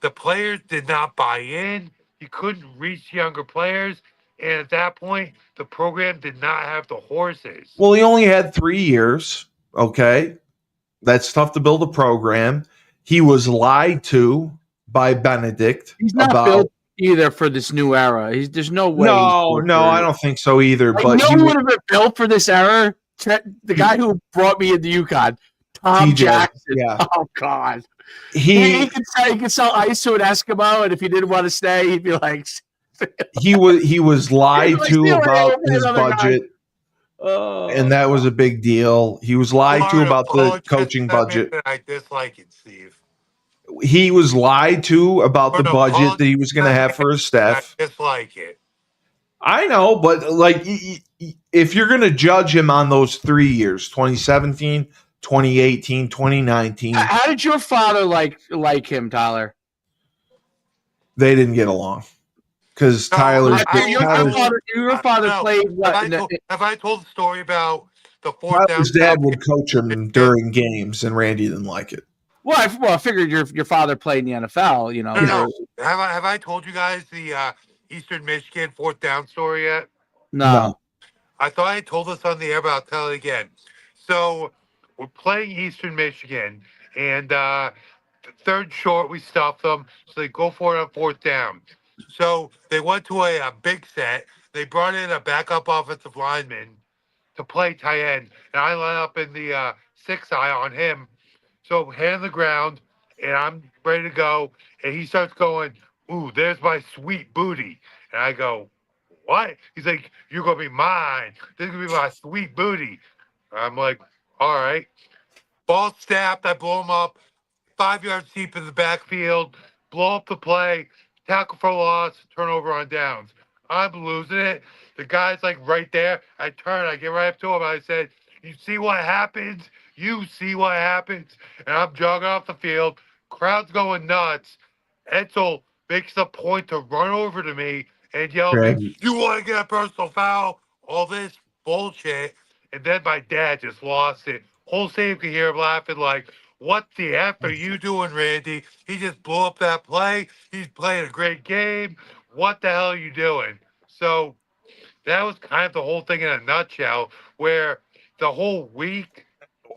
the players did not buy in. He couldn't reach younger players. And at that point, the program did not have the horses. Well, he only had 3 years. Okay. That's tough to build a program. He was lied to by Benedict. He's not either for this new era. There's no way. No, I don't think so either. Like, But who would have been built for this era? The guy who brought me into UConn, Tom TJ, Jackson. yeah. Oh God. He could sell ice to an Eskimo, and if he didn't want to stay, he'd be like, he was lied to about his budget, and that was a big deal. He was lied to about the coaching budget. I dislike it, Steve. He was lied to about the budget that he was going to have for his staff. I dislike it. I know, but like, if you're going to judge him on those 3 years, 2017, 2018, 2019, how did your father like him, Tyler? They didn't get along because Tyler. Your father played what? Have I told the story about the fourth down? His dad would coach him during games, and Randy didn't like it. Well, I figured your father played in the NFL. You know. No. Have I told you guys the Eastern Michigan fourth down story yet? No. I thought I told this on the air, but I'll tell it again. So we're playing Eastern Michigan, and third short, we stop them, so they go for it on fourth down. So they went to a big set. They brought in a backup offensive lineman to play tight end, and I line up in the 6-eye on him. So hand on the ground, and I'm ready to go, and he starts going, "Ooh, there's my sweet booty." And I go, "What?" He's like, "You're going to be mine. This is going to be my sweet booty." I'm like, "All right." Ball snapped. I blow him up. 5 yards deep in the backfield. Blow up the play. Tackle for loss. Turnover on downs. I'm losing it. The guy's like right there. I turn. I get right up to him. I said, "You see what happens? You see what happens?" And I'm jogging off the field. Crowd's going nuts. Edsall makes the point to run over to me and yell at me, "You want to get a personal foul?" All this bullshit. And then my dad just lost it. Whole stadium could hear him laughing like, "What the F are you doing, Randy? He just blew up that play. He's playing a great game. What the hell are you doing?" So that was kind of the whole thing in a nutshell, where the whole week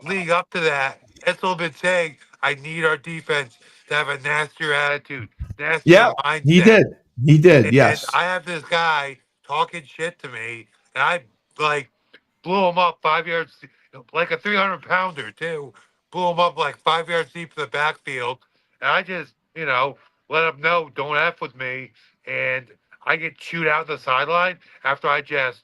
leading up to that, Edsall been saying, "I need our defense to have a nastier attitude, nastier mindset." He did. Yes. And I have this guy talking shit to me, and I like blew him up 5 yards, like a 300-pounder too. Blew him up like 5 yards deep in the backfield, and I just, let him know, "Don't F with me." And I get chewed out the sideline after I just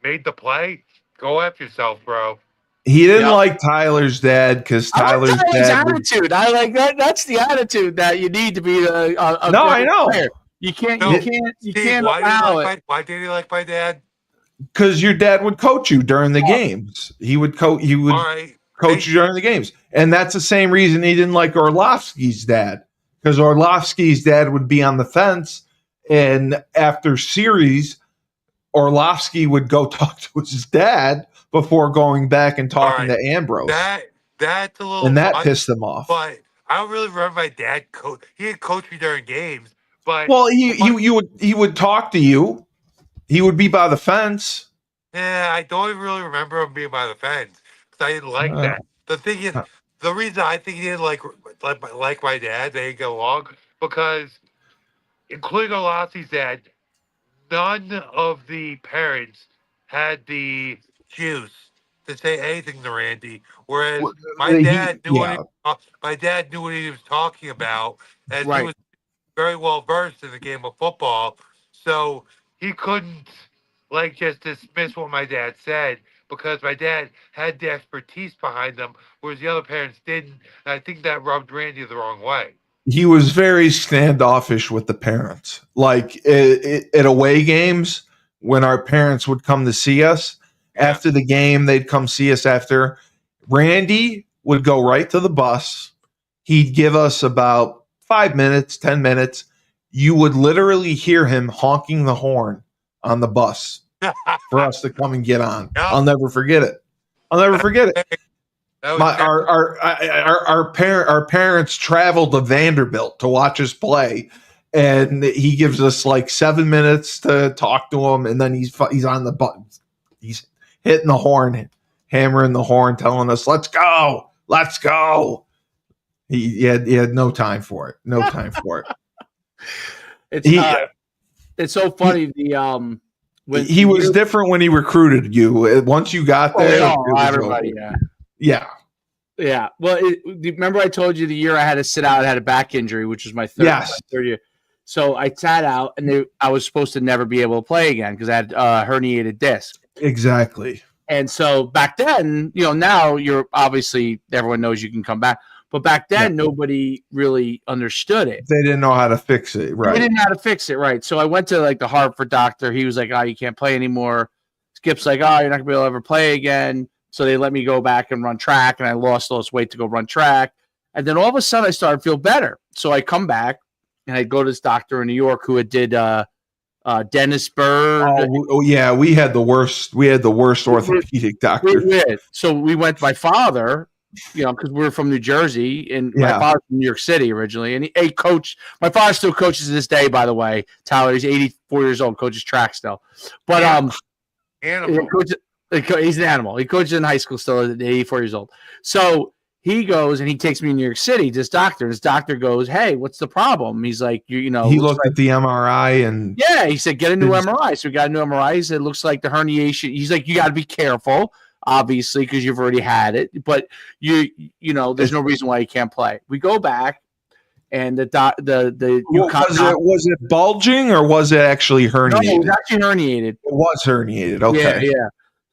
made the play. Go F yourself, bro. He didn't like Tyler's dad because Tyler's dad attitude. I like that. That's the attitude that you need to be a no, I know. player. You can't allow it. Why did he like my dad? Because your dad would coach you during the games. He would coach you during the games, and that's the same reason he didn't like Orlovsky's dad. Because Orlovsky's dad would be on the fence, and after series, Orlovsky would go talk to his dad before going back and talking to Ambrose. That's a little, and that pissed him off. But I don't really remember my dad coach. He didn't coach me during games, but he would talk to you. He would be by the fence. Yeah, I don't even really remember him being by the fence because I didn't like that. The thing is, the reason I think he didn't like my dad, they didn't get along, because including Orlovsky's dad, none of the parents had the juice to say anything to Randy, whereas my dad knew what he was talking about, and he was very well versed in the game of football, so he couldn't just dismiss what my dad said, because my dad had the expertise behind them, whereas the other parents didn't. And I think that rubbed Randy the wrong way. He was very standoffish with the parents. Like at away games, when our parents would come to see us after the game, they'd come see us after. Randy would go right to the bus. He'd give us about 5 minutes, 10 minutes. You would literally hear him honking the horn on the bus for us to come and get on. I'll never forget it. Our parents traveled to Vanderbilt to watch us play, and he gives us like 7 minutes to talk to him, and then he's on the buttons. He's hitting the horn, hammering the horn, telling us, "Let's go, let's go." He had no time for it. It's so funny. When he was different when he recruited you. Once you got there, everybody, yeah. Well, remember I told you the year I had to sit out, I had a back injury, which was my third year. So I sat out, and I was supposed to never be able to play again because I had herniated disc. Exactly. And so back then, now you're obviously everyone knows you can come back. But back then, nobody really understood it. They didn't know how to fix it, right? They didn't know how to fix it, right? So I went to the Hartford doctor. He was like, "Oh, you can't play anymore." Skip's like, "Oh, you're not gonna be able to ever play again." So they let me go back and run track, and I lost all this weight to go run track. And then all of a sudden, I started to feel better. So I come back, and I go to this doctor in New York who had did Dennis Bird. Oh yeah, we had the worst. We had the worst orthopedic doctor. So we went to my father. Because we were from New Jersey, and my father's from New York City originally, and he coached. My father still coaches to this day, by the way. Tyler, he's 84 years old, coaches track still. But he's an animal. He coaches in high school still at 84 years old. So he goes and he takes me to New York City to this doctor. And his doctor goes, "Hey, what's the problem?" He's like, He looked at the MRI and he said, "Get a new MRI." So we got a new MRI. He said, "It looks like the herniation." He's like, "You got to be careful." Obviously, because you've already had it, but there's no reason why you can't play. We go back, and the UConn was it bulging or was it actually herniated? No, it was actually herniated. It was herniated. Okay.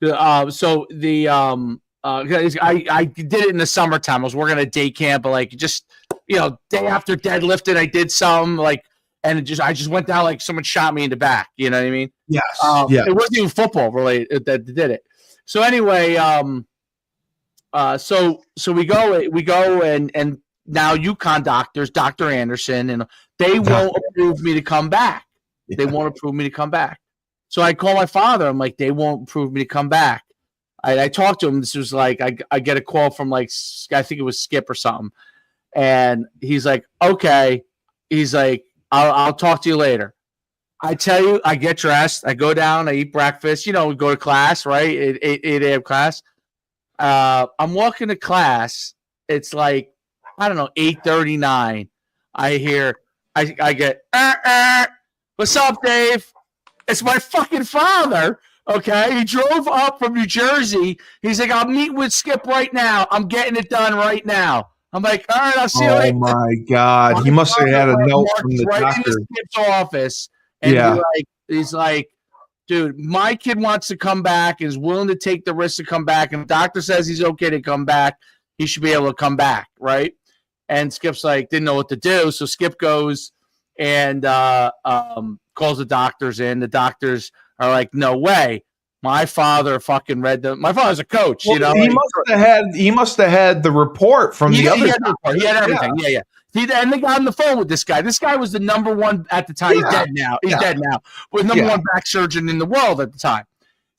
Yeah. So the I did it in the summertime. I was working at a day camp, but day after deadlifting, I did some and I just went down like someone shot me in the back. You know what I mean? Yes. It wasn't even football related that did it. So anyway, so we go and now UConn doctors, Dr. Anderson, and they won't approve me to come back. They won't approve me to come back. So I call my father. I'm like, they won't approve me to come back. I talked to him. This was like I get a call from I think it was Skip or something, and he's like, okay. He's like, I'll talk to you later. I tell you, I get dressed, I go down, I eat breakfast, we go to class, right? 8 a.m. class. I'm walking to class. It's like, I don't know, 8:39. I hear, I get, what's up, Dave? It's my fucking father, okay? He drove up from New Jersey. He's like, I'll meet with Skip right now. I'm getting it done right now. I'm like, all right, I'll see you later. Oh, my God. He must have had a note from the doctor. In Skip's office. And he's like, dude, my kid wants to come back, is willing to take the risk to come back. And the doctor says he's okay to come back. He should be able to come back, right? And Skip's like, didn't know what to do. So Skip goes and calls the doctors in. The doctors are like, no way. My father fucking read my father's a coach, He must have had the report from the other. He had everything. Yeah. And they got on the phone with this guy. This guy was the number one at the time. He's dead now. Dead now. But number one back surgeon in the world at the time.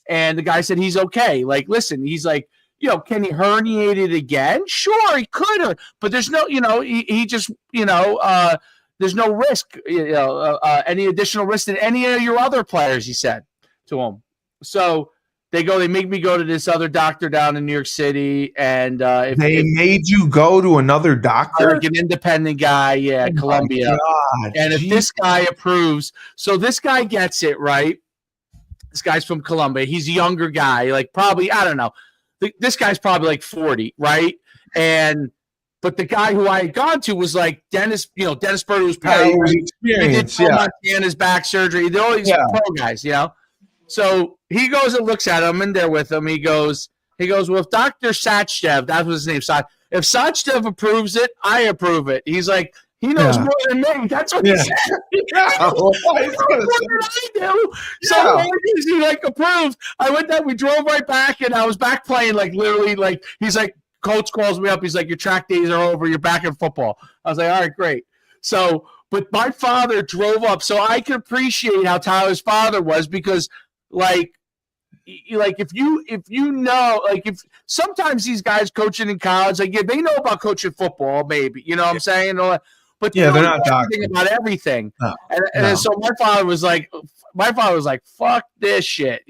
And the guy said he's okay. Like, listen, he's like, can he herniate it again? Sure, he could. But there's no, he just, there's no risk, any additional risk than any of your other players, he said to him. So they make me go to this other doctor down in New York City, and made you go to another doctor, like an independent guy, Columbia. And if this guy approves, so this guy gets it right. This guy's from Columbia. He's a younger guy, like probably I don't know. This guy's probably like 40, right? But the guy who I had gone to was like Dennis. Dennis Bird was paralyzed. He did Montana's back surgery. They're all these pro guys, So he goes and looks at him, and they're with him. He goes, well, if Dr. Sachdev, that was his name, if Sachdev approves it, I approve it. He's like, he knows more than me. That's what he said. What did I do? So why is he approved? I went down, we drove right back, and I was back playing, literally, he's like, coach calls me up. He's like, your track days are over. You're back in football. I was like, all right, great. So, but my father drove up, so I can appreciate how Tyler's father was because, if sometimes these guys coaching in college, they know about coaching football, maybe, I'm saying? But they're not talking about everything. And so my father was like, fuck this shit,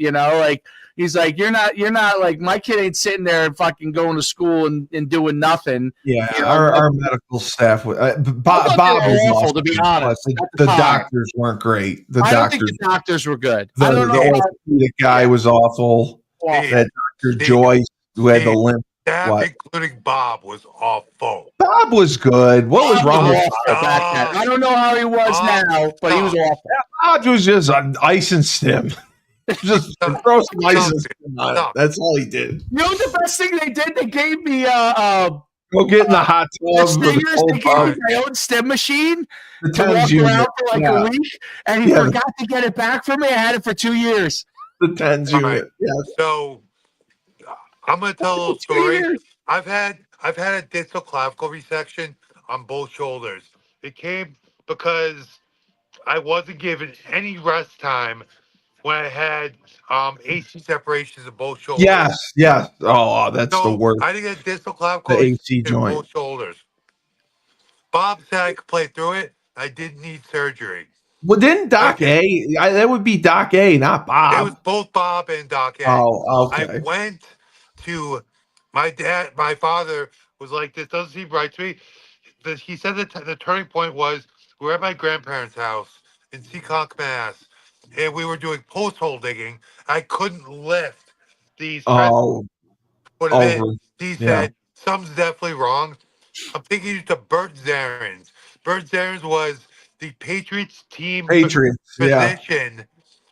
He's like, you're not like my kid ain't sitting there and fucking going to school and doing nothing. Yeah, You know, our medical staff. Bob they were was awful, awesome, to be but honest. the Fine. doctors weren't great. I don't think the doctors were good. I don't know. The orthopedic guy was awful. Awful. That Dr. Joyce who had the limp. Staff, including Bob, was awful. Bob was good. What was wrong with Bob? I don't know how he was now, but he was awful. Bob was just ice and stim. Just throw some ice and stim on it. That's all he did. You know the best thing they did? They gave me go get in the hot tub. They gave me my own stem machine to walk around for like a week, and he forgot to get it back for me. I had it for 2 years. The TENS unit. Yeah. So I'm gonna tell a little story. I've had a distal clavicle resection on both shoulders. It came because I wasn't given any rest time when I had AC separations of both shoulders. Yes. Oh, that's the worst. I didn't get distal clavicle the AC in joint. both shoulders. Bob said I could play through it. I didn't need surgery. Well, didn't Doc A? That would be Doc A, not Bob. It was both Bob and Doc A. Oh, okay. I went to my dad. My father was like, "This doesn't seem right to me." He said the turning point was we were at my grandparents' house in Seekonk, Mass, and we were doing post hole digging. I couldn't lift these. He said something's definitely wrong. I'm thinking to Bert Zarins. Bert Zarins was the Patriots team physician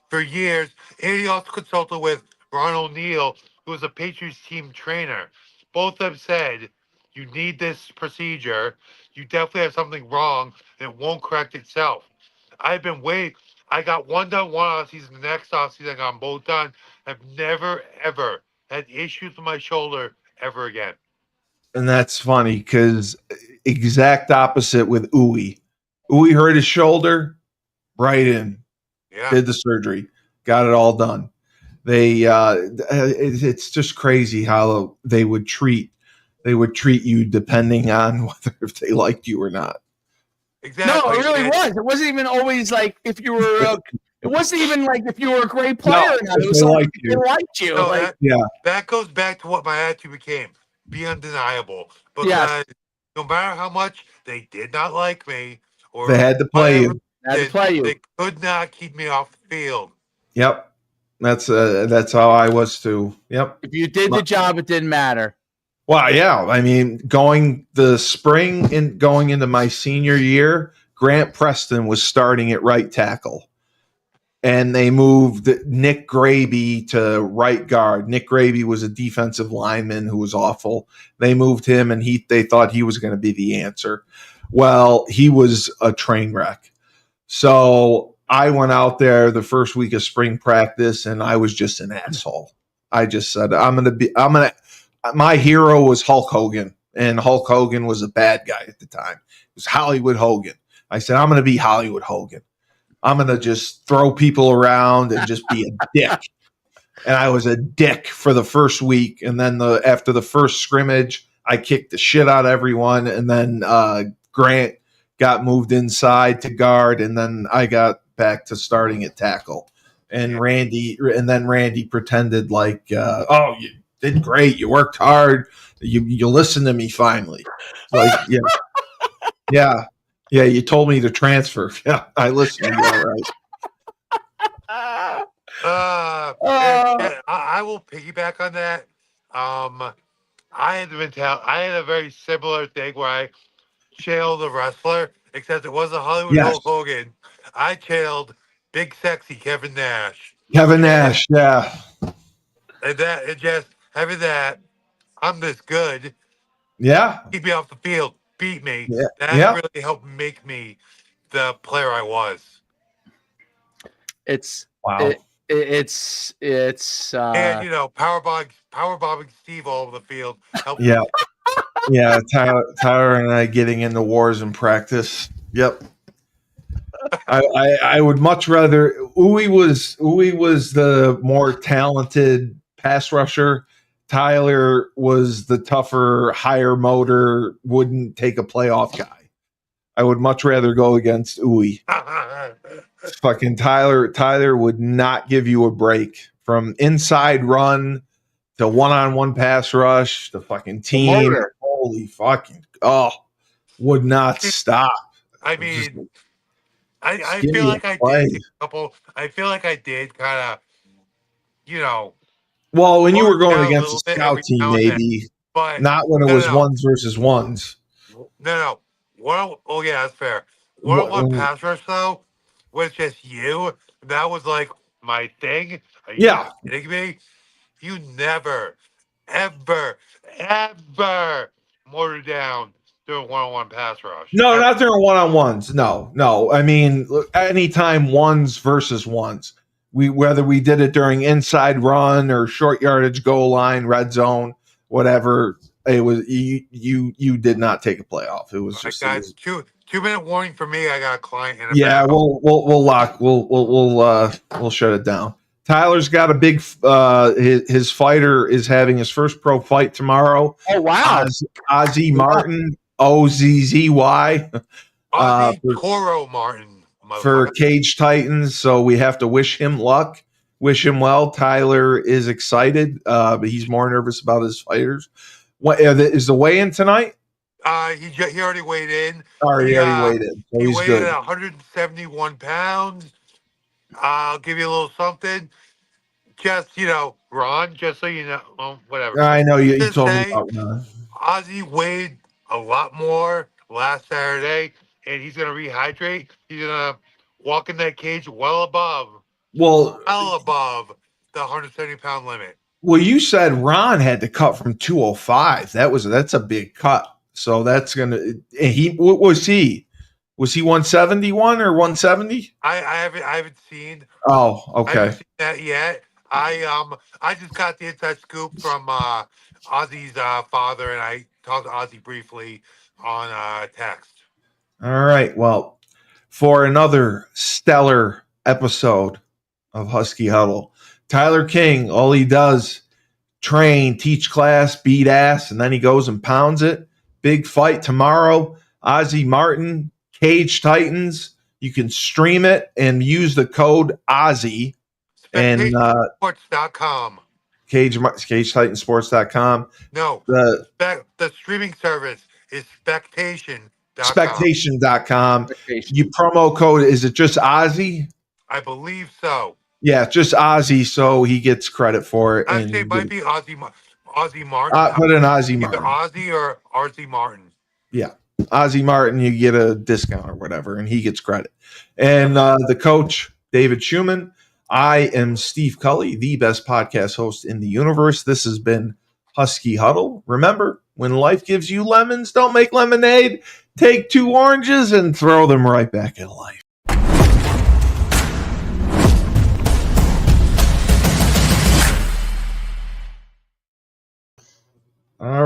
for years, and he also consulted with Ron O'Neill, who was a Patriots team trainer. Both of them said, you need this procedure. You definitely have something wrong, and it won't correct itself. I got one done one offseason, the next offseason I got them both done. I've never, ever had issues with my shoulder ever again. And that's funny because exact opposite with Uwe. Uwe hurt his shoulder, right in. Yeah. Did the surgery, got it all done. It's just crazy how they would treat you depending on whether if they liked you or not. Exactly. No, it really was. It wasn't even always like if you were. It wasn't even like if you were a great player or not. It was like if they liked you. No, that goes back to what my attitude became. Be undeniable. Because no matter how much they did not like me, or they had to play you. They could not keep me off the field. Yep. That's how I was too. Yep. If you did the job, it didn't matter. Well, yeah. I mean, going into my senior year, Grant Preston was starting at right tackle. And they moved Nick Graby to right guard. Nick Graby was a defensive lineman who was awful. They moved him, and they thought he was going to be the answer. Well, he was a train wreck. So I went out there the first week of spring practice, and I was just an asshole. I just said, my hero was Hulk Hogan, and Hulk Hogan was a bad guy at the time. It was Hollywood Hogan. I said, I'm going to be Hollywood Hogan. I'm going to just throw people around and just be a dick. And I was a dick for the first week. And then after the first scrimmage, I kicked the shit out of everyone. And then Grant got moved inside to guard. And then I got back to starting at tackle. And Randy pretended like, oh, you did great. You worked hard. You listened to me finally. Like, yeah. Yeah, you told me to transfer. Yeah, I listened. All right. I will piggyback on that. I had a very similar thing where I channeled the wrestler, except it wasn't Hollywood Hulk Hogan. I channeled big sexy Kevin Nash. And just having that, I'm this good. Yeah. Keep me off the field. Beat me. Yeah. That really helped make me the player I was. It's wow. It's and power bombing Steve all over the field. Yeah. Yeah, Tyler and I getting into wars in practice. Yep. I would much rather Uwe was the more talented pass rusher. Tyler was the tougher, higher motor, wouldn't take a playoff guy. I would much rather go against Uwe. Fucking Tyler would not give you a break from inside run to one-on-one pass rush, the fucking team. Holy fucking would not stop. I Just mean, I feel skinny like I play. did a couple. I feel like I did kind of, you know, Well, when you were work going out a against a little bit scout every team, now and then. maybe But not when it no, was no, ones versus ones. no. Oh yeah, that's fair. What, One-on-one pass rush though was just you. That was like my thing. Are you yeah, kidding me? You never, ever, ever motor down doing one-on-one pass rush. no, Ever. not during one-on-ones. No. I mean, anytime ones versus ones. Whether we did it during inside run or short yardage goal line, red zone, whatever. It was you did not take a play off. It was All right, just it guys, was. 2 minute warning for me. I got a client in Yeah, about. we'll lock we'll shut it down. Tyler's got a big his fighter is having his first pro fight tomorrow. Oh wow! Ozzy Martin, Ozzzy Ozzy Toro Martin, for motherfucker. Cage Titans. So we have to wish him luck, wish him well. Tyler is excited, but he's more nervous about his fighters. What is the weigh-in tonight? He already weighed in. He already weighed in, so He he's weighed in good. at 171 pounds. I'll give you a little something. Just Ron. Just so you know, well, whatever. I know you Just told me say about Ozzy weighed a lot more last Saturday, and he's gonna rehydrate. He's gonna walk in that cage well above well. the 170-pound limit. Well, you said Ron had to cut from 205. That's a big cut. So that's gonna. What was he? Was he 171 or 170? I haven't seen. Oh, I haven't okay. seen that yet. I just got the inside scoop from Ozzy's father, and I talked to Ozzy briefly on text. All right. Well, for another stellar episode of Husky Huddle, Tyler King, all he does train, teach class, beat ass, and then he goes and pounds it. Big fight tomorrow. Ozzy Martin, Cage Titans. You can stream it and use the code Ozzy and Sports.com. CageTitansports.com. No, the streaming service is Spectation.com. Spectation.com. You promo code, is it just Ozzy? I believe so. Yeah, just Ozzy, so he gets credit for it. Actually, it might be Ozzy Martin. Put in Ozzy Martin. Either Ozzy or RZ Martin. Yeah, Ozzy Martin, you get a discount or whatever, and he gets credit. And the coach, David Schumann. I am Steve Cully, the best podcast host in the universe. This has been Husky Huddle. Remember, when life gives you lemons, don't make lemonade. Take 2 oranges and throw them right back at life. All right.